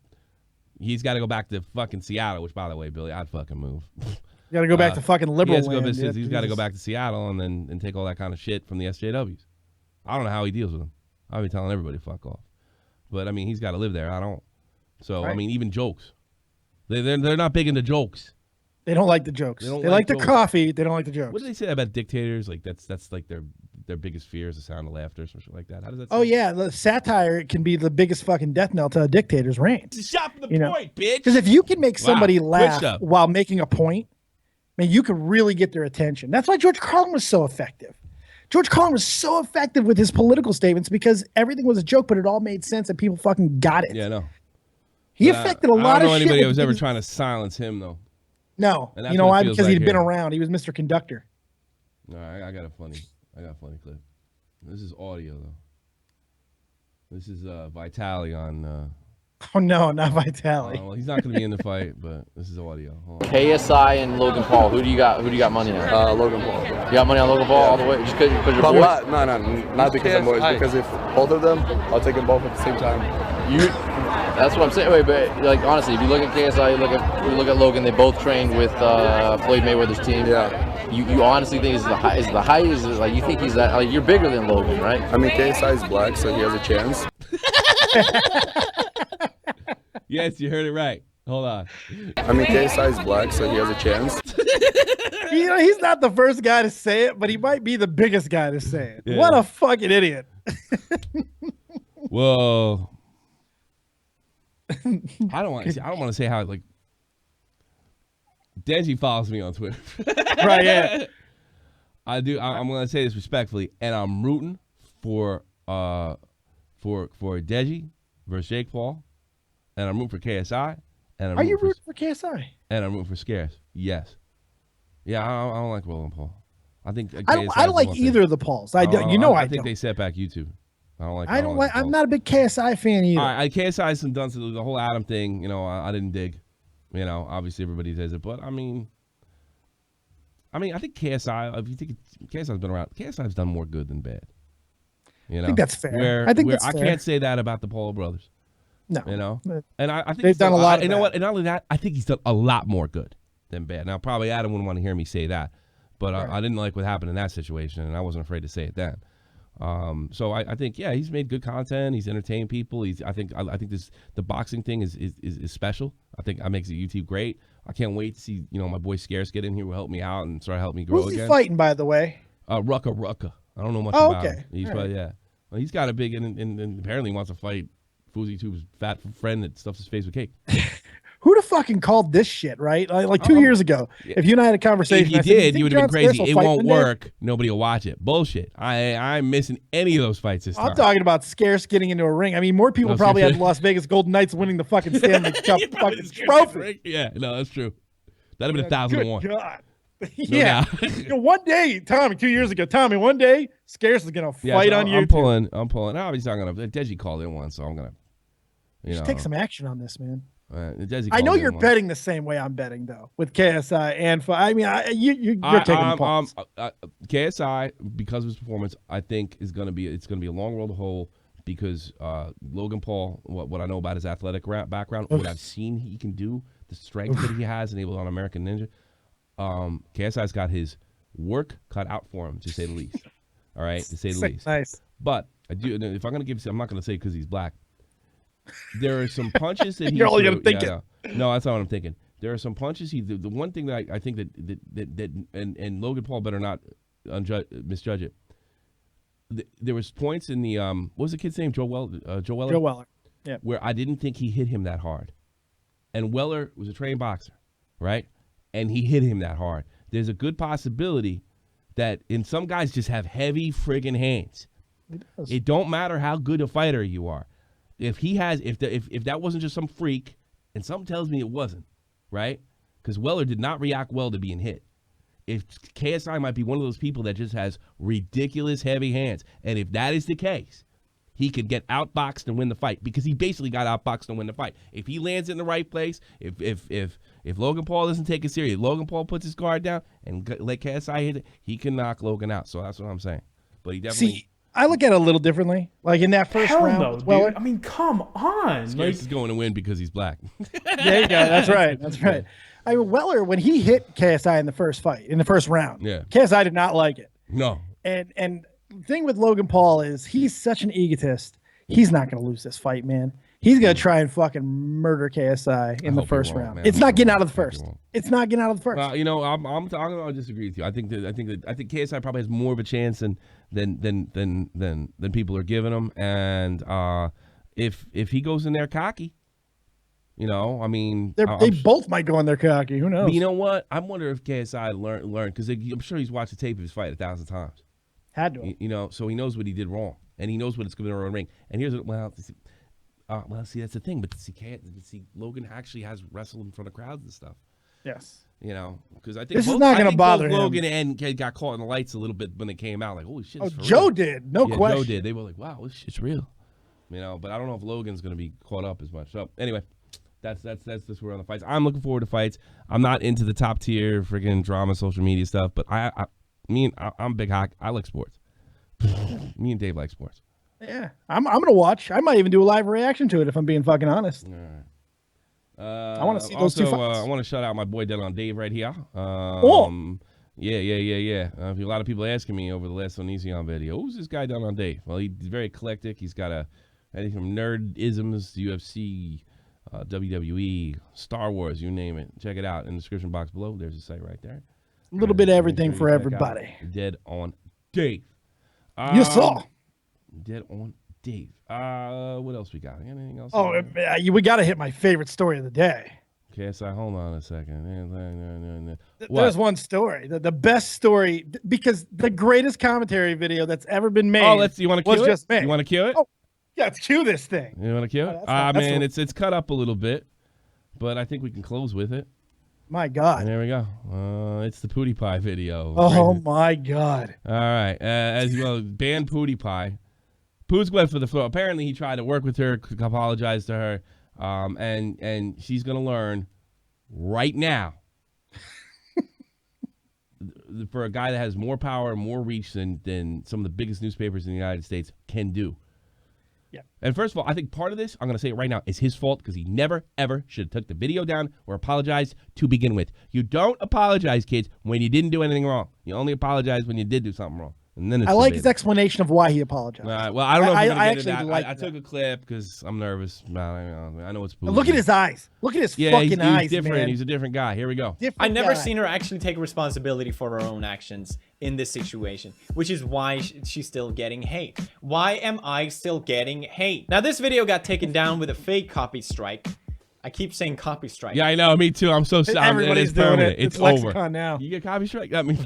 he's got to go back to fucking Seattle, which, by the way, Billy, I'd fucking move. You got to go back to fucking liberal land. He's got to go back to Seattle and take all that kind of shit from the SJWs. I don't know how he deals with them. I'll be telling everybody fuck off. But, he's got to live there. I don't. So, even jokes. They're not big into jokes. They don't like the jokes. They like the coffee. They don't like the jokes. What do they say about dictators? That's like their biggest fear is the sound of laughter or something like that. How does that sound? Oh, yeah. The satire can be the biggest fucking death knell to a dictator's reign. Shot for the point, bitch. Because if you can make somebody laugh while making a point, you can really get their attention. That's why George Carlin was so effective. George Carlin was so effective with his political statements because everything was a joke, but it all made sense and people fucking got it. Yeah, no. He affected a lot of shit. I don't know anybody that was ever trying to silence him, though. No. You know why? Because he'd been around. He was Mr. Conductor. No, I got a funny clip. This is audio though. This is Vitaly on. Oh no, not Vitaly. Well, he's not going to be in the fight, but this is audio. Hold on. KSI and Logan Paul. Who do you got money on? Logan Paul. You got money on Logan Paul all the way just because you're But boys? not because I'm boys. Because if both of them, I'll take them both at the same time. That's what I'm saying. Wait, but like honestly, if you look at KSI, you look at Logan. They both trained with Floyd Mayweather's team. Yeah. You honestly think is the height? Is it like you think he's that? Like you're bigger than Logan, right? I mean, KSI is black, so he has a chance. Yes, you heard it right. Hold on. I mean, KSI is black, so he has a chance. You know, he's not the first guy to say it, but he might be the biggest guy to say it. Yeah. What a fucking idiot. Whoa. I don't want to say how like Deji follows me on Twitter. Right, yeah. I do. I'm going to say this respectfully, and I'm rooting for Deji versus Jake Paul, and I'm rooting for KSI. And Are you rooting for KSI? And I'm rooting for Scarce. Yes. Yeah, I don't like Logan Paul. I think I don't like either of the Pauls. I think they set back YouTube. I don't like. I'm not a big KSI fan either. All right, KSI has done the whole Adam thing. You know, I didn't dig. You know, obviously everybody does it, but I mean, I think KSI. If you think KSI's been around, KSI's done more good than bad. You know, I think that's fair. I can't say that about the Paul brothers. No, you know, and I think they've done a lot. You know what? And not only that, I think he's done a lot more good than bad. Now, probably Adam wouldn't want to hear me say that, but right. I didn't like what happened in that situation, and I wasn't afraid to say it then. So I think he's made good content. He's entertained people. I think the boxing thing is special. I think that makes YouTube great. I can't wait to see my boy Scarce get in here, will help me out and start helping me grow again. Who's he fighting, by the way? Rucka. I don't know much about him. He's right. Well, he's got a big and apparently he wants to fight FouseyTube's fat friend that stuffs his face with cake. Who'd have fucking called this shit, right? Like 2 years ago. If you and I had a conversation. If you did, you would have been crazy. It won't work. Nobody will watch it. Bullshit. I'm missing any of those fights this time. I'm talking about Scarce getting into a ring. I mean, more people probably had the Las Vegas Golden Knights winning the fucking Stanley Cup fucking trophy. Yeah, no, that's true. That'd have been 1,001. Good God. Yeah. One day, Tommy, 2 years ago, one day, Scarce is going to fight on YouTube. I'm pulling. Obviously, I'm going to. Deji called in one, so I'm going to. Just take some action on this, man. I know you're betting the same way I'm betting, though, with KSI and you're taking the pulse. KSI, because of his performance, I think it's going to be a long road to hoe because Logan Paul, what I know about his athletic background, what I've seen he can do, the strength that he has enabled on American Ninja, KSI's got his work cut out for him, to say the least. All right, to say the least. Nice. But I do. If I'm going to give, I'm not going to say because he's black. There are some punches that he. You're only going to think it. No, that's not what I'm thinking. There are some punches. The one thing that I think that and Logan Paul better not misjudge it. There was points in the what was the kid's name? Joe Weller. Joe Weller. Yeah. Where I didn't think he hit him that hard, and Weller was a trained boxer, right? And he hit him that hard. There's a good possibility that some guys just have heavy friggin' hands. It don't matter how good a fighter you are. If that wasn't just some freak, and something tells me it wasn't, right? Because Weller did not react well to being hit. If KSI might be one of those people that just has ridiculous heavy hands, and if that is the case, he could get outboxed and win the fight because he basically got outboxed and win the fight. If he lands in the right place, if Logan Paul doesn't take it serious, Logan Paul puts his guard down and let KSI hit it, he can knock Logan out. So that's what I'm saying. But he definitely. I look at it a little differently. Like in that first round. No, well, dude. I mean, come on. Scarce is going to win because he's black. There you go. That's right. That's right. I mean, Weller, when he hit KSI in the first fight, in the first round, KSI did not like it. No. And the thing with Logan Paul is he's such an egotist. He's not going to lose this fight, man. He's going to try and fucking murder KSI in the first round. Man. It's not getting out of the first. It's not getting out of the first. I'm going to disagree with you. I think KSI probably has more of a chance than people are giving him. And if he goes in there cocky, I mean, they both might go in there cocky. Who knows? But you know what? I wonder if KSI learned because I'm sure he's watched the tape of his fight 1,000 times. Had to. So he knows what he did wrong, and he knows what it's going to be in a ring. And here's see, that's the thing. But see, Logan actually has wrestled in front of crowds and stuff. Yes. You know, because I think This is not going to bother both him. Logan and Kid got caught in the lights a little bit when they came out. Like, holy shit! Oh, it's for Joe real. did. No Yeah, question. Joe did. They were like, wow, this shit's real. You know, but I don't know if Logan's going to be caught up as much. So anyway, that's just where on the fights. I'm looking forward to fights. I'm not into the top tier freaking drama, social media stuff, but I'm big hockey. I like sports. Me and Dave like sports. Yeah, I'm gonna watch. I might even do a live reaction to it if I'm being fucking honest. All right. I want to see those two fights. I want to shout out my boy Dylan Dave right here. Yeah. A lot of people asking me over the last Onision video, who's this guy down on Dave? Well, he's very eclectic. He's got anything from nerdisms, UFC, WWE, Star Wars, you name it. Check it out in the description box below. There's a site right there. A little bit of everything for everybody. Dead on Dave. You saw. Dead on Dave. What else we got? Anything else? Oh, we got to hit my favorite story of the day. Okay, so hold on a second. There's one story, the best story, because the greatest commentary video that's ever been made. Oh, you want to cue it? Just made. You want to cue it? Oh, yeah, let's cue this thing. You want to cue it? Man, it's cut up a little bit, but I think we can close with it. My God. There we go. It's the PewDiePie video. Oh, my God. All right. As well, ban PewDiePie. Pooh's went for the floor. Apparently, he tried to work with her, apologize to her, and she's going to learn right now for a guy that has more power and more reach than some of the biggest newspapers in the United States can do. Yeah. And first of all, I think part of this, I'm going to say it right now, is his fault because he never, ever should have took the video down or apologized to begin with. You don't apologize, kids, when you didn't do anything wrong. You only apologize when you did do something wrong. And then I like his explanation of why he apologized. Well, I don't know if we're going to get into that. I took a clip because I'm nervous. I know it's Look at his eyes. Look at his fucking eyes, he's different. man. He's a different guy. Here we go. I've never seen her actually take responsibility for her own actions in this situation, which is why she's still getting hate. Why am I still getting hate? Now, this video got taken down with a fake copy strike. I keep saying copy strike. Yeah, I know. Me too. I'm so sorry. Everybody's doing it. It's over now. You get copy strike? That means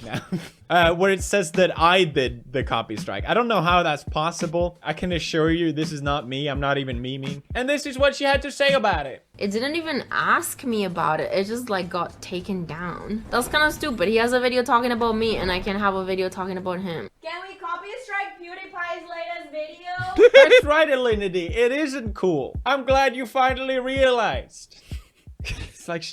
where it says that I did the copy strike. I don't know how that's possible. I can assure you this is not me. I'm not even memeing. And this is what she had to say about it. It didn't even ask me about it. It just like got taken down. That's kind of stupid. He has a video talking about me and I can have a video talking about him. Can we copy strike PewDiePie's latest video? That's right, Alinity. It isn't cool. I'm glad you finally realized. It's like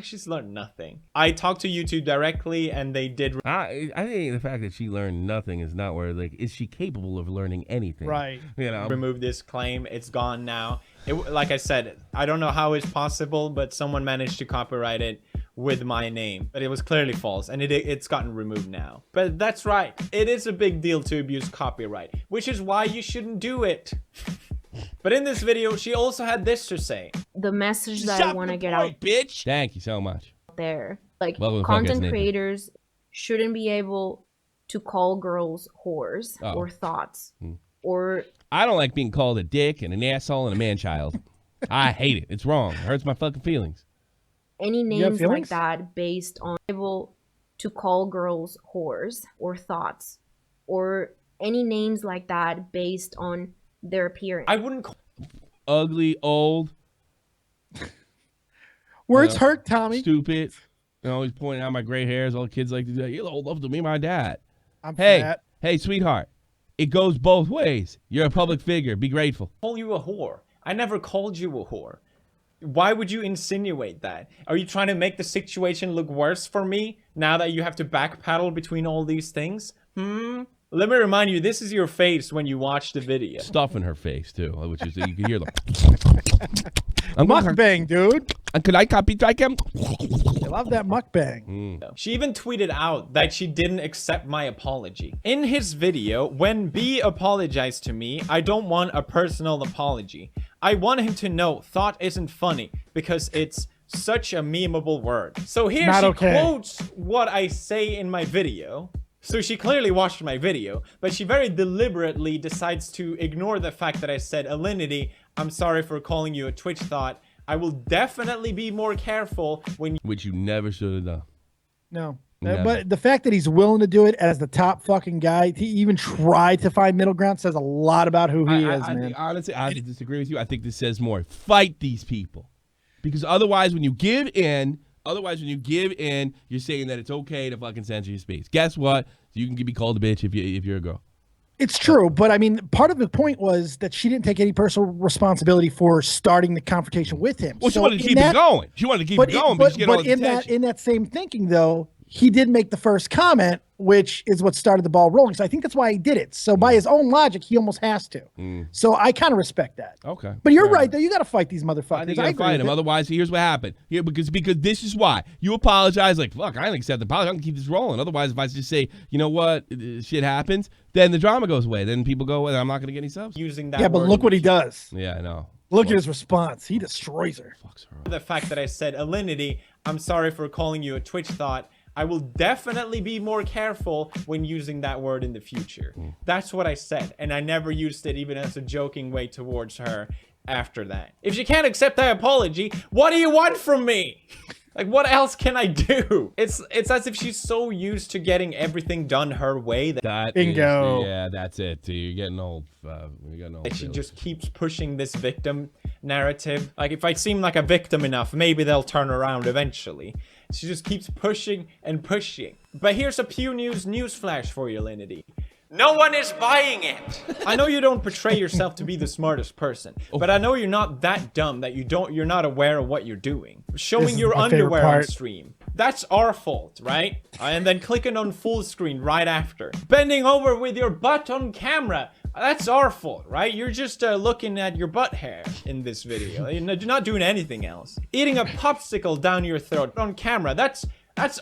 she's learned nothing. I talked to YouTube directly and they did. I think the fact that she learned nothing is not where, like, is she capable of learning anything? Right. You know. Remove this claim. It's gone now. Like I said, I don't know how it's possible, but someone managed to copyright it with my name. But it was clearly false and it's gotten removed now. But that's right. It is a big deal to abuse copyright, which is why you shouldn't do it. But in this video, she also had this to say. The message that I want to get out, bitch. Thank you so much. There, like, Welcome to content Podcast creators shouldn't be able to call girls whores or thoughts or. I don't like being called a dick and an asshole and a man-child. I hate it. It's wrong. It hurts my fucking feelings. Any names like that based on able to call girls whores or thoughts or any names like that based on their appearance. I wouldn't call ugly, old. Words hurt, Tommy. Stupid. Always pointing out my gray hairs. All the kids like to do that. You're old enough to be my dad. I'm fat. Hey, sweetheart. It goes both ways. You're a public figure. Be grateful. Call you a whore. I never called you a whore. Why would you insinuate that? Are you trying to make the situation look worse for me now that you have to backpedal between all these things? Let me remind you, this is your face when you watch the video. Stuff in her face, too, which is, you can hear the... Mukbang, dude. Could I copyright him? I love that mukbang. She even tweeted out that she didn't accept my apology. In his video, when B apologized to me, I don't want a personal apology. I want him to know thought isn't funny because it's such a memeable word. So here she quotes what I say in my video. So she clearly watched my video, but she very deliberately decides to ignore the fact that I said, Alinity, I'm sorry for calling you a Twitch thought. I will definitely be more careful when... Which you never should have done. No. Never. But the fact that he's willing to do it as the top fucking guy, he even tried to find middle ground, says a lot about who he is, man. Honestly, I disagree with you. I think this says more. Fight these people. Because otherwise, when you give in, Otherwise, when you give in, you're saying that it's okay to fucking censor your speech. Guess what? You can be called a bitch if you're a girl. It's true, but I mean, part of the point was that she didn't take any personal responsibility for starting the confrontation with him. Well, she wanted to keep it going. She wanted to keep it going, but in that same thinking, though, he did make the first comment, which is what started the ball rolling. So I think that's why he did it. So by his own logic, he almost has to. So I kind of respect that. Okay. But you're right, though. You got to fight these motherfuckers. I think you got to fight him. Otherwise, here's what happened. Yeah, because this is why. You apologize like, fuck, I didn't accept the apology. I'm going to keep this rolling. Otherwise, if I just say, you know what, shit happens, then the drama goes away. Then people go, well, I'm not going to get any subs. Using that yeah, but look what he does. Yeah, I know. Look at his response. He destroys her. The fact that I said, Alinity, I'm sorry for calling you a Twitch thought. I will definitely be more careful when using that word in the future. That's what I said, and I never used it even as a joking way towards her after that. If she can't accept that apology, what do you want from me? Like, what else can I do? It's as if she's so used to getting everything done her way that Bingo. Yeah, that's it. You're getting old. She just keeps pushing this victim narrative. Like, if I seem like a victim enough, maybe they'll turn around eventually. She just keeps pushing and pushing. But here's a Pew News newsflash for you, Alinity. No one is buying it. I know you don't portray yourself to be the smartest person, but I know you're not that dumb that you're not aware of what you're doing. Showing your underwear on stream. That's our fault, right? And then clicking on full screen right after. Bending over with your butt on camera. That's our fault, right? You're just looking at your butt hair in this video. You're not doing anything else. Eating a popsicle down your throat on camera. That's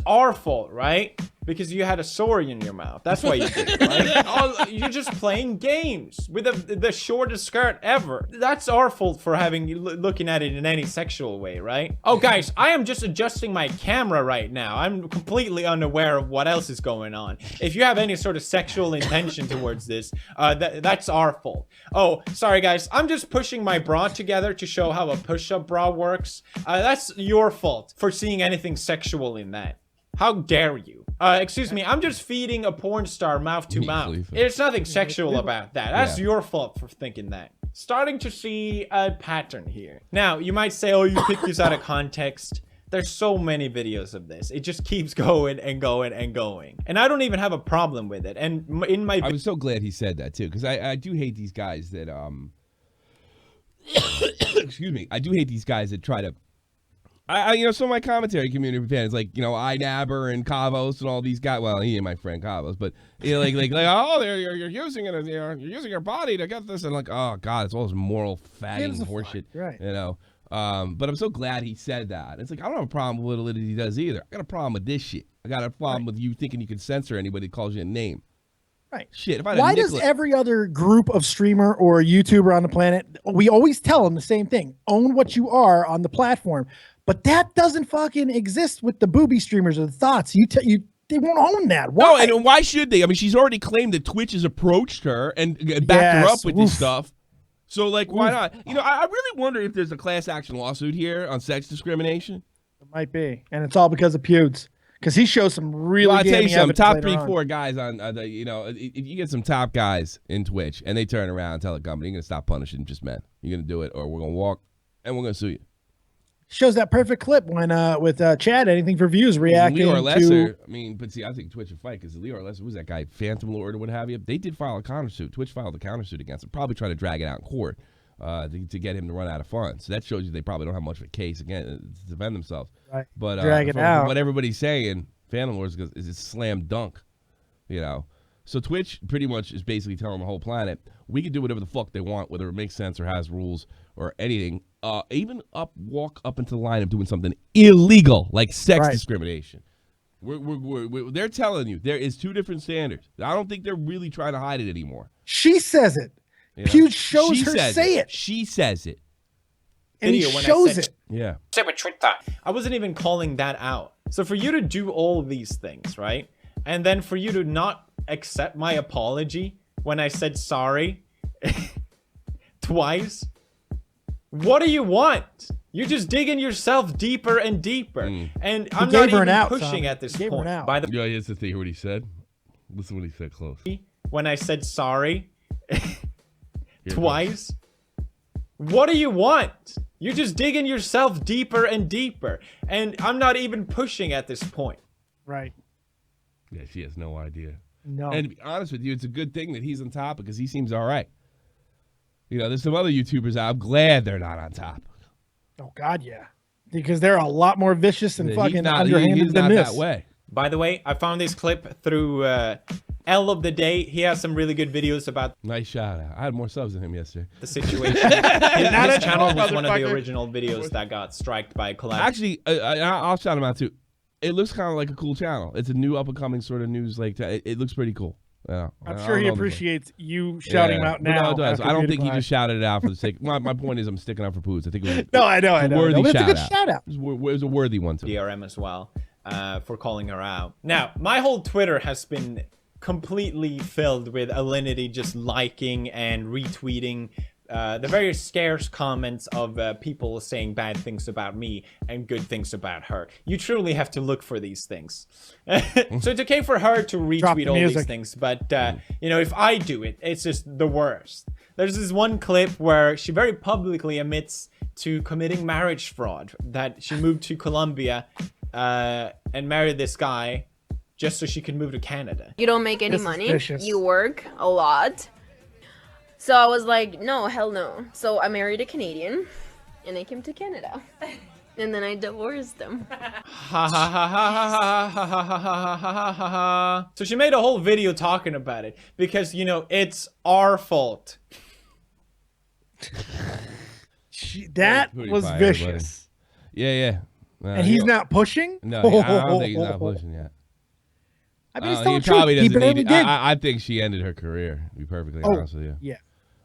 our fault, right? Because you had a sore in your mouth. That's why you did it, right? You're just playing games with the shortest skirt ever. That's our fault for looking at it in any sexual way, right? Oh, guys, I am just adjusting my camera right now. I'm completely unaware of what else is going on. If you have any sort of sexual intention towards this, that's our fault. Oh, sorry, guys. I'm just pushing my bra together to show how a push-up bra works. That's your fault for seeing anything sexual in that. How dare you? Excuse me, I'm just feeding a porn star mouth to mouth. There's nothing sexual about that. That's your fault for thinking that. Starting to see a pattern here. Now, you might say, oh, you picked this out of context. There's so many videos of this. It just keeps going and going and going. And I don't even have a problem with it. And in my... I was so glad he said that, too, because I do hate these guys that, excuse me. I do hate these guys that try to... you know, some of my commentary community fans, like, you know, iNabber and Kavos and all these guys. Well, he ain't my friend Kavos, but you know, like, oh, you're using it, you're using your body to get this, and like, oh god, it's all this moral fagging horseshit, right? You know, but I'm so glad he said that. It's like I don't have a problem with what he does either. I got a problem with this shit. I got a problem with you thinking you can censor anybody that calls you a name. Right. Shit. If Why does every other group of streamer or YouTuber on the planet, we always tell them the same thing: own what you are on the platform. But that doesn't fucking exist with the booby streamers or the thoughts. They won't own that. Why? No, and why should they? I mean, she's already claimed that Twitch has approached her and backed her up with this stuff. So, like, why not? You know, I really wonder if there's a class action lawsuit here on sex discrimination. It might be, and it's all because of Pewds. Because he shows some really. Well, I'll tell you something. Top 3-4 guys on you know, if you get some top guys in Twitch and they turn around and tell the company, you're gonna stop punishing just men. You're gonna do it, or we're gonna walk and we're gonna sue you. Shows that perfect clip when with Chad, anything for views, reacting Leo or Lesser, to... I mean, but see, I think Twitch would fight because Leo or Lesser, who's that guy, Phantom Lord or what have you? They did file a countersuit. Twitch filed a countersuit against him, probably trying to drag it out in court to get him to run out of funds. So that shows you they probably don't have much of a case again to defend themselves. Right. But drag it out. From what everybody's saying, Phantom Lord is a slam dunk, you know. So Twitch pretty much is basically telling the whole planet, we can do whatever the fuck they want, whether it makes sense or has rules or anything. Even walk up into the line of doing something illegal, like sex discrimination. They're telling you there is two different standards. I don't think they're really trying to hide it anymore. She says it. You know? Pew shows her say it. She says it. And he shows it. Yeah. I wasn't even calling that out. So for you to do all these things, right? And then for you to not accept my apology when I said sorry twice. What do you want? You're just digging yourself deeper and deeper. And I'm not even pushing at this point. Yeah, he has to hear what he said. Listen what he said close. When I said sorry twice. What do you want? You're just digging yourself deeper and deeper. And I'm not even pushing at this point. Right. Yeah, she has no idea. No. And to be honest with you, it's a good thing that he's on top because he seems all right. You know, there's some other YouTubers out. I'm glad they're not on top. Oh, God, yeah. Because they're a lot more vicious and fucking underhanded he's than not this. that way. By the way, I found this clip through L of the Day. He has some really good videos about... Nice shout out. I had more subs than him yesterday. The situation. His channel was one of the original videos that got striked by a collab. Actually, I'll shout him out too. It looks kind of like a cool channel. It's a new up-and-coming sort of news. Like it looks pretty cool. Yeah, I'm sure he appreciates you shouting him out now. No, it does. I don't think he just shouted it out for the sake. My point is, I'm sticking up for Poods. I think it was. No, I know. A worthy It's a good shout shout out. It was a worthy one too. DRM as well for calling her out. Now, my whole Twitter has been completely filled with Alinity just liking and retweeting the very scarce comments of people saying bad things about me and good things about her. You truly have to look for these things. So it's okay for her to retweet all these things, but you know, if I do it, it's just the worst. There's this one clip where she very publicly admits to committing marriage fraud, that she moved to Colombia and married this guy just so she could move to Canada. You don't make any money. You work a lot. So I was like, no, hell no. So I married a Canadian, and I came to Canada. And then I divorced him. Ha ha ha ha ha ha ha ha ha ha ha ha. So she made a whole video talking about it because, you know, it's our fault. That was vicious. Yeah. And he's not pushing? No, I don't think he's not pushing yet. I mean, he probably doesn't need it. I think she ended her career, to be perfectly honest with you. Yeah.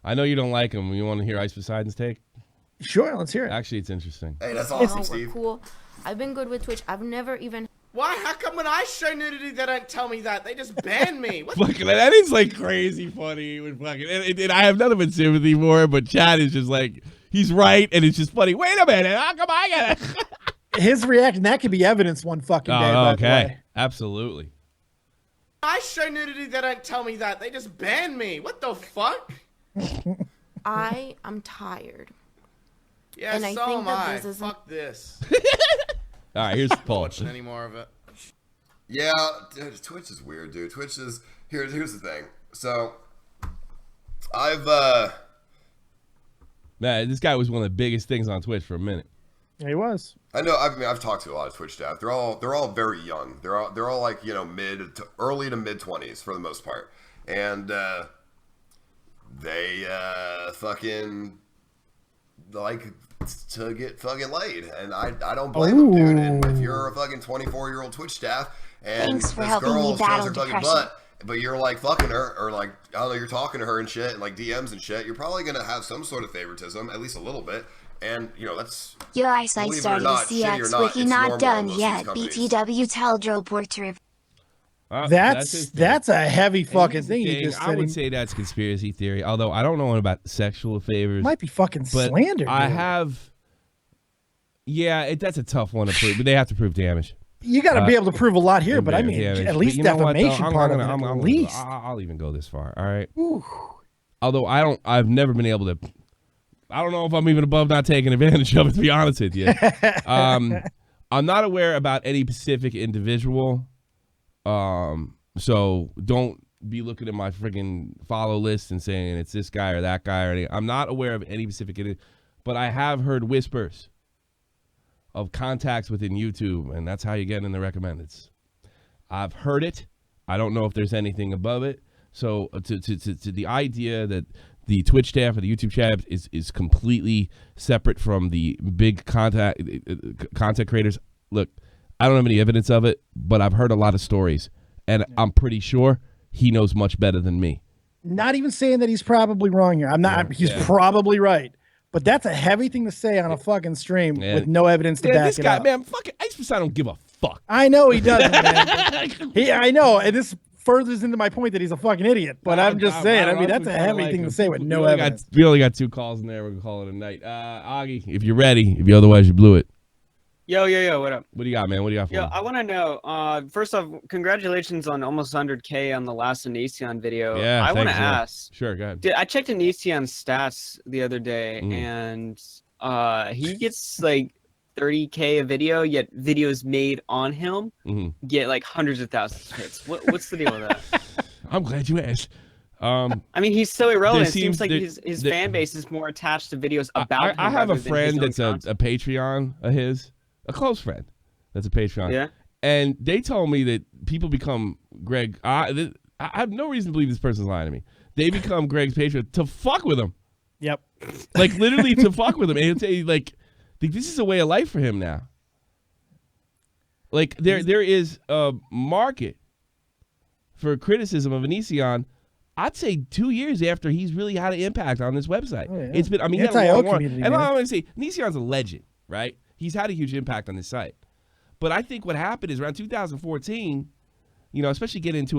I know you don't like him. You want to hear Ice Poseidon's take? Sure, let's hear it. Actually, it's interesting. Hey, that's awesome, We're Steve. cool. I've been good with Twitch. I've never even... Why? How come when I show nudity, they don't tell me that? They just ban me. What Fucking, that is like crazy funny. With fucking, and I have nothing but sympathy for him, but Chad is just like, he's right, and it's just funny. Wait a minute, how come I get it? His reaction, that could be evidence one fucking day. Oh, okay. Absolutely. I show nudity, they don't tell me that. They just ban me. What the fuck? I am tired. Yeah, and so I think am that I. this isn't... Fuck this. All right, here's the poll. Watching any more of it? Yeah, dude, Twitch is weird, dude. Twitch is here's the thing. So I've Man, this guy was one of the biggest things on Twitch for a minute. Yeah, he was. I know. I've talked to a lot of Twitch staff. They're all very young. They're all like, you know, early to mid 20s for the most part, and they fucking like to get fucking laid, and I don't blame them, dude. And if you're a fucking 24-year-old Twitch staff and this girl shows her fucking butt, but you're like fucking her, or like, I don't know, you're talking to her and shit, and like DMs and shit, you're probably gonna have some sort of favoritism, at least a little bit. And, you know, that's... Your eyesight started to CX wiki not done yet. BTW Teldro Porter. That's a heavy fucking thing. You just I would say that's conspiracy theory, although I don't know about sexual favors. Might be fucking slander. I dude. have... Yeah, that's a tough one to prove, but they have to prove damage. You got to be able to prove a lot here, but I mean, at least defamation part of it, at least. I'll even go this far, all right? Ooh. Although I've never been able to... I don't know if I'm even above not taking advantage of it, to be honest with you. I'm not aware about any specific individual. So don't be looking at my freaking follow list and saying it's this guy or that guy or anything. I'm not aware of any specific, but I have heard whispers of contacts within YouTube, and that's how you get in the recommendeds. I've heard it. I don't know if there's anything above it. So to the idea that the Twitch staff or the YouTube chat is completely separate from the big content creators. Look, I don't have any evidence of it, but I've heard a lot of stories, and I'm pretty sure he knows much better than me. Not even saying that he's probably wrong here. I'm not. He's probably right, but that's a heavy thing to say on a fucking stream with no evidence to back this it guy, up. Man, fucking Ice Poseidon don't give a fuck. I know he doesn't, man. I know, and this furthers into my point that he's a fucking idiot, but I'm just saying, I mean, that's a heavy thing to say with no evidence. We only got 2 calls in there. We're going to call it a night. Augie, if you're ready, if you otherwise you blew it. Yo, what up? What do you got, man? What do you got for me? I want to know, first off, congratulations on almost 100K on the last Onision video. Yeah, I want to ask. Sure, go ahead. I checked Onision stats the other day, and he gets like 30K a video, yet videos made on him get like hundreds of thousands of hits. What's the deal with that? I'm glad you asked. I mean, he's so irrelevant. It seems like his fan base is more attached to videos about him. I have a friend that's a Patreon of his, a close friend that's a Patreon. Yeah. And they told me that people become Greg. I have no reason to believe this person's lying to me. They become Greg's Patreon to fuck with him. Yep. Like literally to fuck with him. And he'll tell you like this is a way of life for him now. Like there is a market for criticism of Onision. I'd say 2 years after he's really had an impact on this website. Oh, yeah. It's been, I mean, he had a long run. And I'm going to say, Onision's a legend, right? He's had a huge impact on this site. But I think what happened is around 2014, you know, especially getting into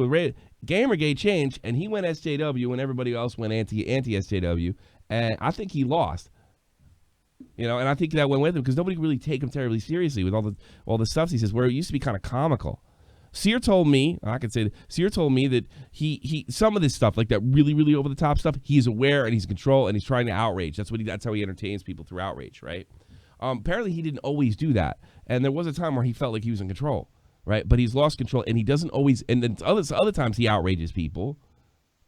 Gamergate changed, and he went SJW when everybody else went anti-SJW, and I think he lost. You know, and I think that went with him because nobody really take him terribly seriously with all the stuff he says, where it used to be kind of comical. Sear told me, I could say that, Sear told me that he some of this stuff, like that really, really over the top stuff, he's aware and he's in control and he's trying to outrage. That's how he entertains people through outrage, right? Apparently he didn't always do that. And there was a time where he felt like he was in control, right? But he's lost control and he doesn't always, and then other times he outrages people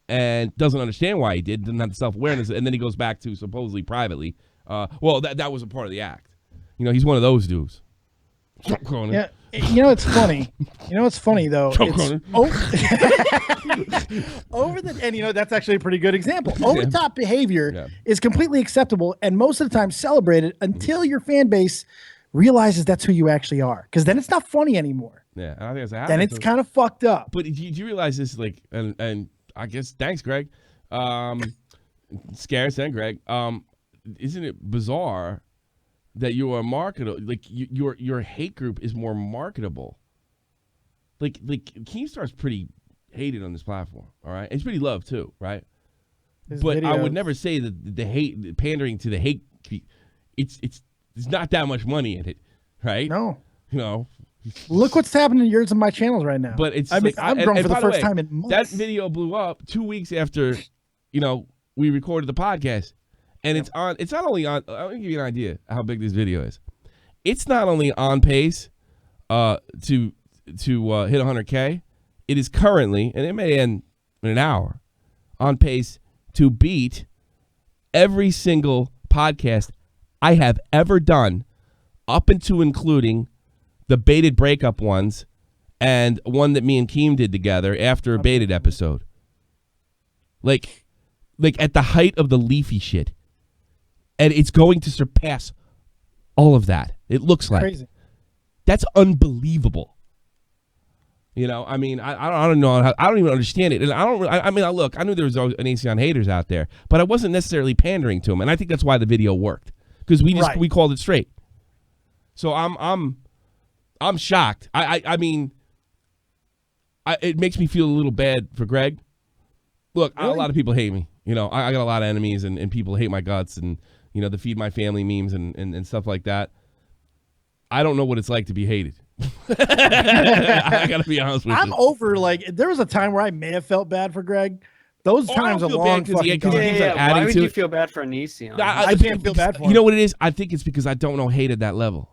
and doesn't understand why he doesn't have the self-awareness, and then he goes back to supposedly privately. Well, that was a part of the act. You know, he's one of those dudes. Yeah. You know, it's funny. You know, it's funny though. It's and you know, that's actually a pretty good example. Over the top behavior is completely acceptable and most of the time celebrated until your fan base realizes that's who you actually are. Because then it's not funny anymore. Yeah, I think that's then it's kind of fucked up. But do you realize this? Like, and I guess thanks, Greg. Scarce and Greg. Isn't it bizarre that you are marketable? Like your hate group is more marketable. Like Keemstar's pretty hated on this platform. All right, and he's pretty loved too, right? But I would never say that the hate, pandering to the hate, it's not that much money in it, right? No, you know. Look what's happening to yours and my channels right now. But it's I'm growing for the first time in months. That video blew up 2 weeks after, you know, we recorded the podcast. And it's not only on, I'll give you an idea how big this video is. It's not only on pace to hit 100K, it is currently, and it may end in an hour, on pace to beat every single podcast I have ever done, up into including the baited breakup ones and one that me and Keem did together after a baited episode. Like at the height of the leafy shit. And it's going to surpass all of that. It looks like. Crazy. That's unbelievable. You know, I mean, I don't know. I don't even understand it. And I mean, look, I knew there was Onision haters out there, but I wasn't necessarily pandering to them. And I think that's why the video worked. Because we called it straight. So I'm shocked. I mean, it makes me feel a little bad for Greg. Look, really? A lot of people hate me. You know, I got a lot of enemies and people hate my guts and, you know, the feed my family memes and stuff like that. I don't know what it's like to be hated. I got to be honest with you. I'm over, like, there was a time where I may have felt bad for Greg. Those times are long fucking gone. Why would you feel bad for Onision? I can't feel bad for him. You know what it is? I think it's because I don't know hate at that level.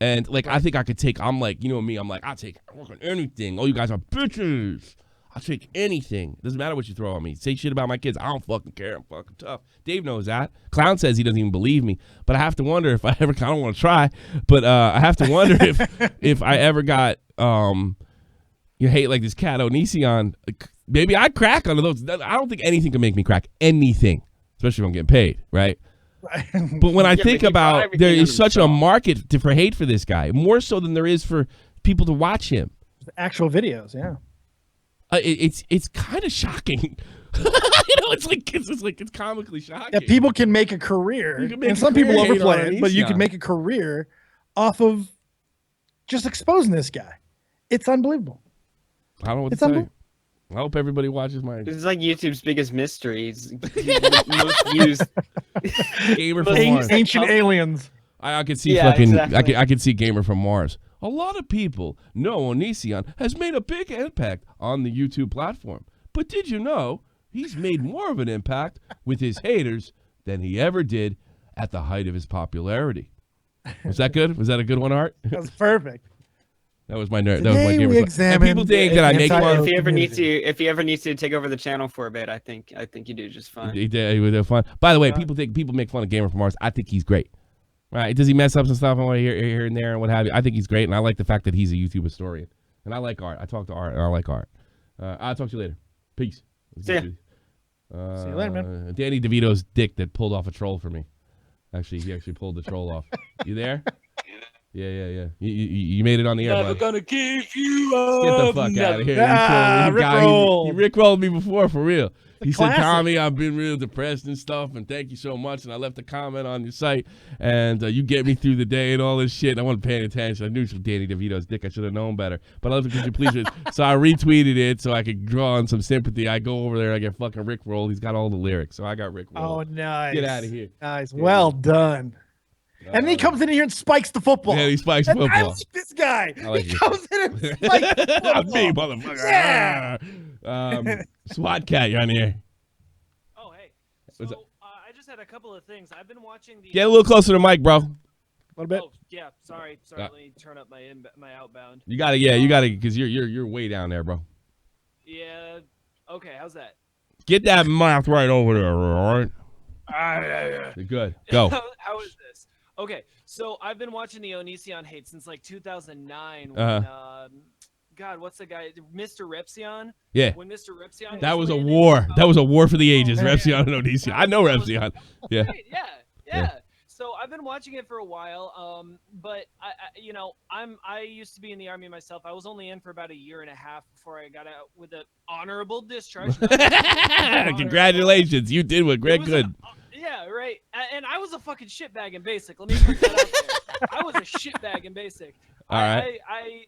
And, like, I think I could take, I'm like, you know me, I'm like, I'll take anything. Oh, you guys are bitches. I'll take anything. Doesn't matter what you throw on me. Say shit about my kids. I don't fucking care. I'm fucking tough. Dave knows that. Clown says he doesn't even believe me. But I have to wonder if I ever, I don't want to try, but I have to wonder if I ever got, you hate like this cat Onision. Maybe I'd crack under those. I don't think anything can make me crack anything, especially if I'm getting paid, right? But when I think about, there is such a market for hate for this guy, more so than there is for people to watch him. The actual videos, yeah. It's kind of shocking. You know, it's comically shocking. Yeah, people can make a career, and some people overplay it, but you can make a career off of just exposing this guy. It's unbelievable. I don't know what to say. I hope everybody watches my. This is like YouTube's biggest mystery. It's most used. Gamer from Mars. Ancient aliens. I could see exactly. I could see Gamer from Mars. A lot of people know Onision has made a big impact on the YouTube platform. But did you know he's made more of an impact with his haters than he ever did at the height of his popularity. Was that good? Was that a good one, Art? That was perfect. That was my nerd. That was my game. And people think that I make fun. If he ever needs to take over the channel for a bit, I think you do just fine. He would do fun. By the way, people make fun of Gamer from Mars. I think he's great. Right? Does he mess up some stuff here and there and what have you? I think he's great, and I like the fact that he's a YouTube historian. And I like Art. I talk to Art, and I like Art. I'll talk to you later. Peace. See ya. See you later, man. Danny DeVito's dick that pulled off a troll for me. He actually pulled the troll off. You there? Yeah. You made it on the air, Never bud. gonna give you up. Get the fuck out of here. He rickrolled me before, for real. He said, Tommy, I've been real depressed and stuff, and thank you so much. And I left a comment on your site, and you get me through the day and all this shit. And I wasn't paying attention. I knew it was Danny DeVito's dick. I should have known better. But I love it because you please it. So I retweeted it so I could draw on some sympathy. I go over there, I get fucking rickrolled. He's got all the lyrics, so I got rickrolled. Oh, nice. Get out of here. Nice. Well done. And then he comes in here and spikes the football. Yeah, he spikes football. I like this guy. He comes in and spikes the football. Me, motherfucker. Yeah. SWAT cat, you're on the air. Oh, hey. So I just had a couple of things. I've been watching the... Get a little closer to the mic, bro. A little bit. Oh, yeah. Sorry. Let me turn up my outbound. You got to, because you're way down there, bro. Yeah. Okay, how's that? Get that mouth right over there, all right? You're good. Go. How is this? Okay, so I've been watching the Onision hate since like 2009 when, God, what's the guy? Mr. Repsion? Yeah. When Mr. Repsion That was a war. That was a war for the ages, Repsion and Onision. I know Repsion. Yeah. Yeah. So I've been watching it for a while, but I used to be in the Army myself. I was only in for about a year and a half before I got out with an honorable discharge. Congratulations, you did what Greg could. Yeah, right. And I was a fucking shitbag in basic. Let me put that out there. I was a shitbag in basic. All right. I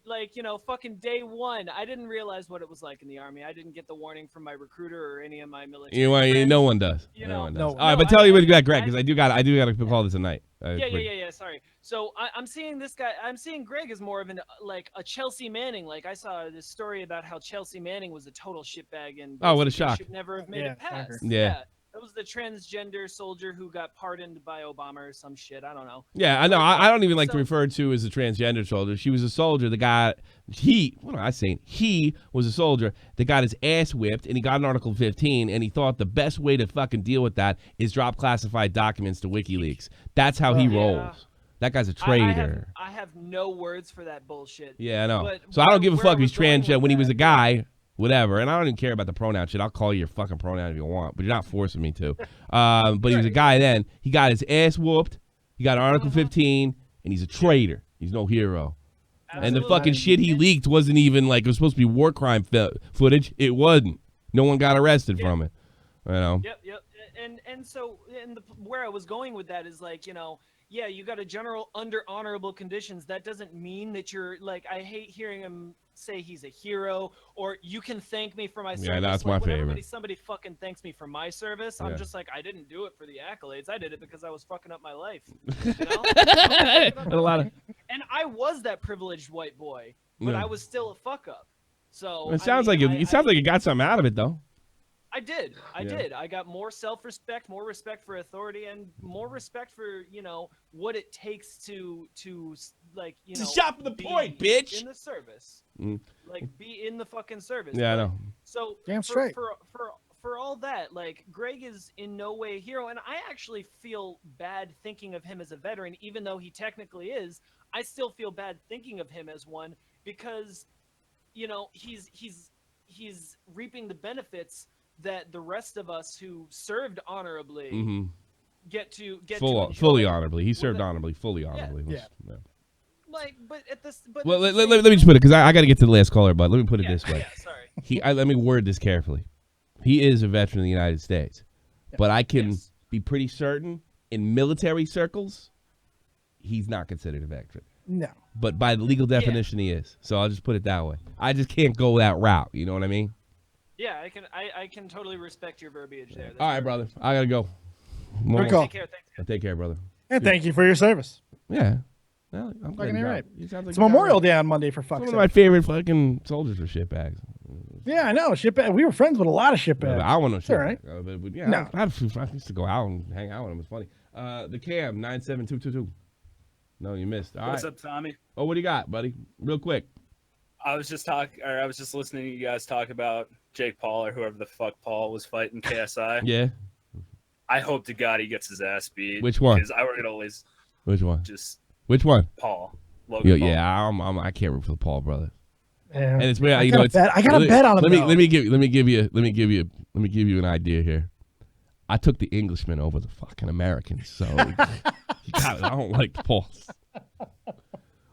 fucking day one, I didn't realize what it was like in the Army. I didn't get the warning from my recruiter or any of my military friends. No one does. No one does. All right, but tell you what you got, Greg, because I do got to call this tonight. Yeah. Sorry. So I'm seeing this guy. I'm seeing Greg as more of a Chelsea Manning. Like I saw this story about how Chelsea Manning was a total shitbag and what a shock. Should never have made it past. Yeah. That was the transgender soldier who got pardoned by Obama or some shit. I don't know. Yeah, I know. I don't even like to refer to as a transgender soldier. She was a soldier. What am I saying? He was a soldier that got his ass whipped, and he got an Article 15, and he thought the best way to fucking deal with that is drop classified documents to WikiLeaks. That's how he rolls. That guy's a traitor. I have no words for that bullshit. Yeah, I know. So I don't give a fuck if he's transgender. When he was a guy, whatever, and I don't even care about the pronoun shit. I'll call you your fucking pronoun if you want, but you're not forcing me to. But he was a guy then. He got his ass whooped. He got Article 15, and he's a traitor. He's no hero. Absolutely. And the fucking shit he leaked wasn't even like, it was supposed to be war crime footage. It wasn't. No one got arrested from it. You know? Yep. Where I was going with that is like, yeah, you got a general under honorable conditions. That doesn't mean that you're like, I hate hearing him say he's a hero or you can thank me for my service. Yeah, that's my favorite. Somebody fucking thanks me for my service. I'm just like, I didn't do it for the accolades. I did it because I was fucking up my life. And I was that privileged white boy, but I was still a fuck up. So it sounds like you got something out of it though. I did. I got more self-respect, more respect for authority, and more respect for, what it takes to shop for the point, bitch. In the service. Like, be in the fucking service. Yeah, I know. So, damn straight. For all that, like, Greg is in no way a hero, and I actually feel bad thinking of him as a veteran, even though he technically is. I still feel bad thinking of him as one because, he's reaping the benefits that the rest of us who served honorably get to fully honorably. He served honorably, fully honorably. Yeah. Like, but at this, but well, let me just put it because I got to get to the last caller, but let me put it this way. Yeah, sorry. Let me word this carefully. He is a veteran of the United States, but I can be pretty certain in military circles, he's not considered a veteran. No. But by the legal definition, he is. So I'll just put it that way. I just can't go that route. You know what I mean? Yeah, I can totally respect your verbiage there. All right, brother. I gotta go. Good call. Take care. Thanks. Take care, brother. And thank you for your service. Yeah. Well, I'm fucking right. Like it's Memorial Day on Monday, for fuck's sake. One of my favorite fucking soldiers were shitbags. Yeah, I know. Shitbag. We were friends with a lot of shitbags. I want no shit. All right. But yeah, No. I used to go out and hang out with him. It's funny. The Cam 97222. No, you missed. All What's right. up, Tommy? Oh, what do you got, buddy? Real quick. I was just listening to you guys talk about Jake Paul or whoever the fuck Paul was fighting KSI. Yeah. I hope to God he gets his ass beat. Which one? Because I would always. Which one? Just. Which one? Paul. Logan Paul. Yeah, I can't root for the Paul brothers. Yeah. And it's weird. I gotta bet on him. Let me give you an idea here. I took the Englishmen over the fucking Americans, so I don't like the Pauls.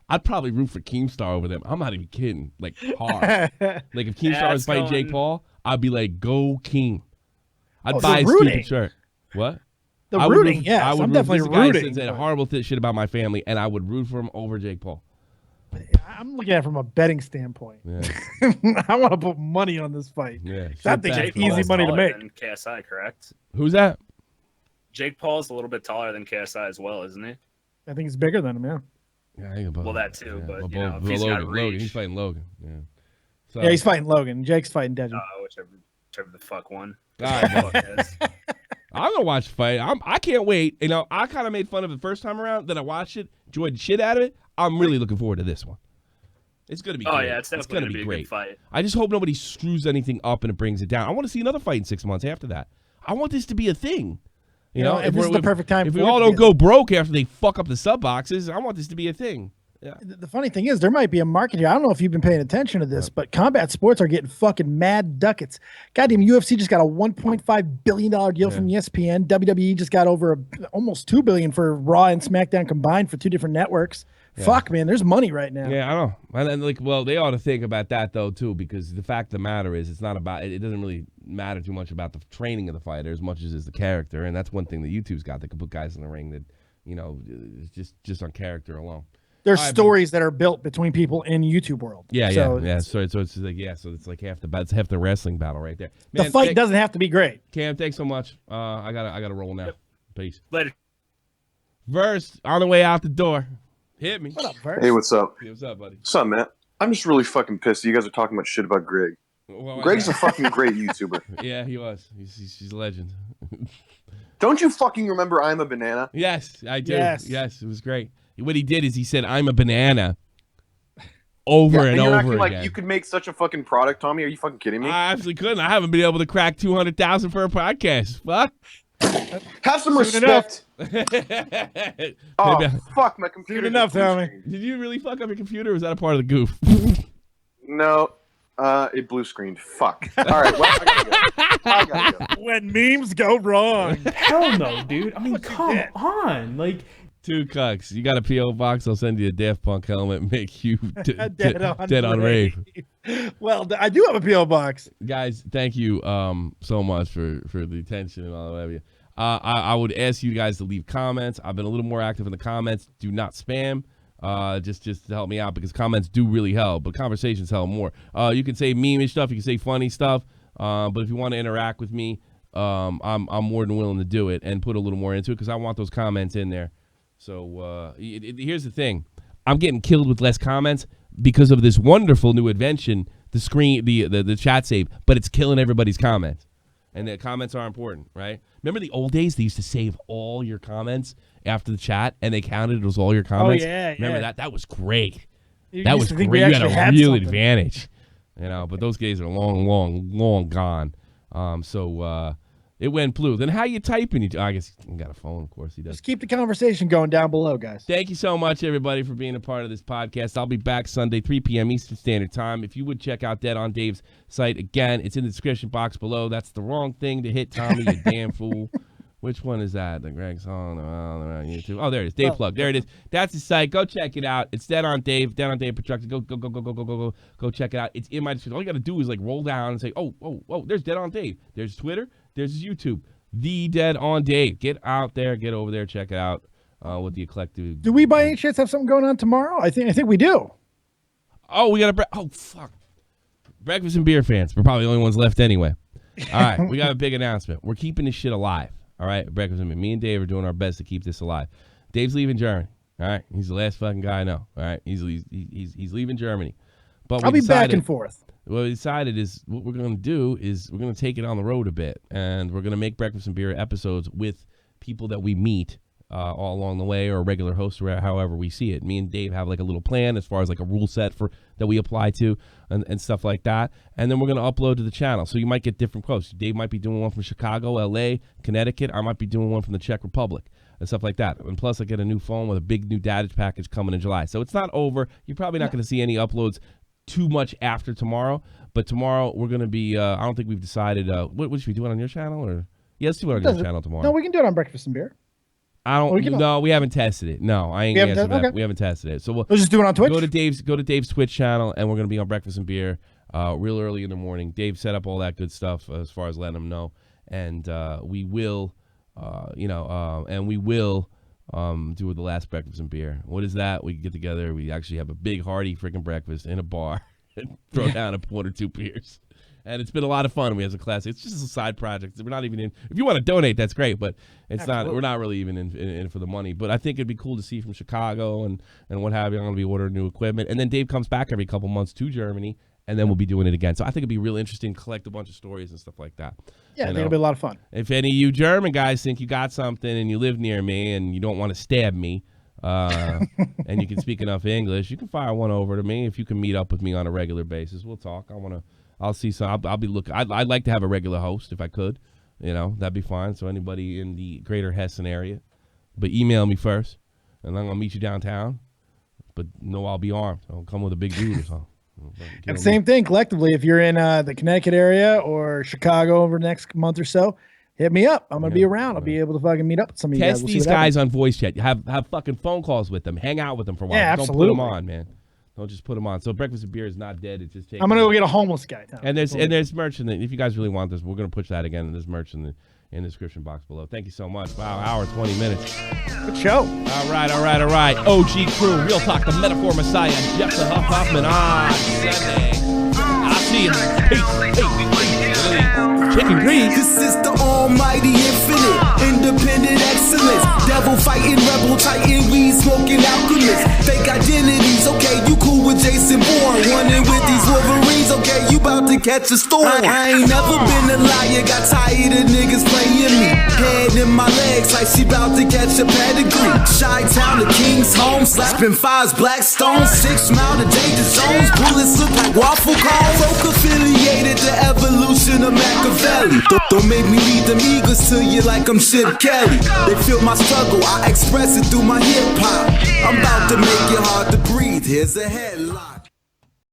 I'd probably root for Keemstar over them. I'm not even kidding. Like hard. Like if Keemstar was fighting Jake Paul, I'd be like, go Keem. I'd buy a stupid shirt. What? The rooting, yes. I'm definitely rooting. He said horrible shit about my family, and I would root for him over Jake Paul. I'm looking at it from a betting standpoint. Yeah. I want to put money on this fight. Yeah, that thing's easy money to make. Than KSI, correct? Who's that? Jake Paul's a little bit taller than KSI as well, isn't he? I think he's bigger than him. Yeah. Well, that too, but you know, if Logan, he's got reach, Logan, he's fighting Logan. Yeah. So, Yeah, he's fighting Logan. Jake's fighting Deji. whichever the fuck one. All right, I'm gonna watch the fight. I can't wait. You know, I kind of made fun of it the first time around. Then I watched it, enjoyed the shit out of it. I'm really looking forward to this one. It's gonna be. Oh great. yeah, it's definitely gonna be a great. good fight. I just hope nobody screws anything up and it brings it down. I want to see another fight in 6 months after that. I want this to be a thing. You know, if this is the perfect time. If we for it all to don't be go broke after they fuck up the sub boxes, I want this to be a thing. Yeah. The funny thing is, there might be a market here. I don't know if you've been paying attention to this, but combat sports are getting fucking mad ducats. Goddamn, UFC just got a $1.5 billion deal from ESPN. WWE just got over almost $2 billion for Raw and SmackDown combined for 2 different networks. Yeah. Fuck, man, there's money right now. Yeah, I know. And like, well, they ought to think about that though too, because the fact of the matter is, it's not about. It doesn't really matter too much about the training of the fighter as much as is the character, and that's one thing that YouTube's got. They can put guys in the ring that, you know, just on character alone. There's stories that are built between people in YouTube world. Yeah, so So it's like so it's like half the wrestling battle right there. Man, the fight doesn't have to be great. Cam, thanks so much. I gotta roll now. Yep. Peace. Later. Versts on the way out the door. Hit me. What up, Versts? Hey, what's up? Hey, what's up, buddy? What's up, man? I'm just really fucking pissed. You guys are talking about shit about Greg. Well, Greg's a fucking great YouTuber. Yeah, he was. He's a legend. Don't you fucking remember I'm a Banana? Yes, I do. Yes, it was great. What he did is he said, "I'm a banana," over and you're over acting again. like you could make such a fucking product, Tommy. Are you fucking kidding me? I actually couldn't. I haven't been able to crack 200,000 for a podcast. Fuck. Have some respect. Oh, fuck, my computer. Soon enough, Tommy. Did you really fuck up your computer, or was that a part of the goof? No, it blue screened. Fuck. All right, well, I gotta go. When memes go wrong. Hell no, dude. I mean, come on. Like, 2 cucks. You got a P.O. box? I'll send you a Daft Punk helmet. Make you dead on rave. Well, I do have a P.O. box. Guys, thank you so much for the attention and all that. I would ask you guys to leave comments. I've been a little more active in the comments. Do not spam. Just to help me out, because comments do really help, but conversations help more. You can say meme-ish stuff. You can say funny stuff. But if you want to interact with me, I'm more than willing to do it and put a little more into it, because I want those comments in there. So here's the thing. I'm getting killed with less comments because of this wonderful new invention, the chat save, but it's killing everybody's comments. And the comments are important, right? Remember the old days? They used to save all your comments after the chat, and they counted it as all your comments. Oh, yeah. Remember that? That was great. That was great. You had a real advantage. You know, but those days are long gone. So it went blue. Then how you typing? I guess you got a phone, of course he does. Just keep the conversation going down below, guys. Thank you so much, everybody, for being a part of this podcast. I'll be back Sunday, 3 p.m. Eastern Standard Time. If you would check out Dead on Dave's site, again, it's in the description box below. That's the wrong thing to hit, Tommy, you damn fool. Which one is that? The Greg song on YouTube. Oh, there it is. Dave Plug. There it is. That's the site. Go check it out. It's Dead on Dave. Dead on Dave Production. Go check it out. It's in my description. All you got to do is like roll down and say, oh, there's Dead on Dave. There's Twitter. There's his YouTube. The Dead on Dave. Get out there. Get over there. Check it out. With the eclectic. Do we by any chance have something going on tomorrow? I think we do. Oh, we got a fuck. Breakfast and beer fans. We're probably the only ones left anyway. All right, we got a big announcement. We're keeping this shit alive. All right, Breakfast and me and Dave are doing our best to keep this alive. Dave's leaving Germany. All right, he's the last fucking guy I know. All right, he's leaving Germany. But I'll be back and forth. what we decided is what we're going to do is we're going to take it on the road a bit, and we're going to make Breakfast and Beer episodes with people that we meet all along the way, or a regular host, or however we see it. Me and Dave have like a little plan as far as like a rule set for that we apply to and stuff like that. And then we're going to upload to the channel. So you might get different quotes. Dave might be doing one from Chicago, LA, Connecticut. I might be doing one from the Czech Republic and stuff like that. And plus I get a new phone with a big new data package coming in July. So it's not over. You're probably not going to see any uploads too much after tomorrow. But tomorrow we're going to be, I don't think we've decided, what should we do it on your channel? Or yeah, let's do it on your channel tomorrow. No, we can do it on Breakfast and Beer. We haven't tested it. No, I ain't answering that. We haven't tested it. So we'll just do it on Twitch. Go to Dave's Twitch channel, and we're going to be on Breakfast and Beer real early in the morning. Dave set up all that good stuff as far as letting them know, and we will, do the last Breakfast and Beer. What is that? We get together. We actually have a big hearty freaking breakfast in a bar and throw down one or two beers. And it's been a lot of fun. We have a class. It's just a side project. We're not even in. If you want to donate, that's great. But it's not. We're not really even in for the money. But I think it'd be cool to see from Chicago and what have you. I'm going to be ordering new equipment. And then Dave comes back every couple months to Germany, and then we'll be doing it again. So I think it'd be real interesting to collect a bunch of stories and stuff like that. Yeah, I think it'll be a lot of fun. If any of you German guys think you got something and you live near me and you don't want to stab me, and you can speak enough English, you can fire one over to me. If you can meet up with me on a regular basis, we'll talk. I'll see some. I'll be looking. I'd like to have a regular host if I could. That'd be fine. So anybody in the greater Hessen area, but email me first, and I'm gonna meet you downtown. But no, I'll be armed. I'll come with a big dude or something. And same thing collectively. If you're in the Connecticut area or Chicago over the next month or so, hit me up. I'm gonna be around. I'll be able to fucking meet up with some of you guys. Test these guys on voice chat. Have fucking phone calls with them. Hang out with them for a while. Yeah, absolutely. Don't put them on, man. Don't just put them on. So Breakfast and Beer is not dead. It's just taking. I'm gonna go get a homeless guy. And there's merch in if you guys really want this, we're gonna push that again. And there's merch in the description box below. Thank you so much. Wow, hour 20 minutes. Good show. All right. OG crew, Real Talk, the Metaphor Messiah, Jeff the Huffman on Sunday. I'll see you. Peace. Chicken grease. This is the almighty infinite, independent excellence. Devil fighting, rebel titan, weed smoking alchemist. Fake identities, okay, you cool with Jason Bourne. Running with these Wolverines, okay, you about to catch a storm. I ain't never been a liar, got tired of niggas playing me. Head in my legs like she about to catch a pedigree. Chi-Town, the King's home, slapping fives, black stones. 6 Mile to danger zones, bullets look like waffle cones. Folk affiliated, the evolution of Machiavelli. Don't make me lead them eagles to you like I'm Chip Kelly. They feel my struggle, I express it through my hip hop. I'm about to make it hard to breathe, here's a headline.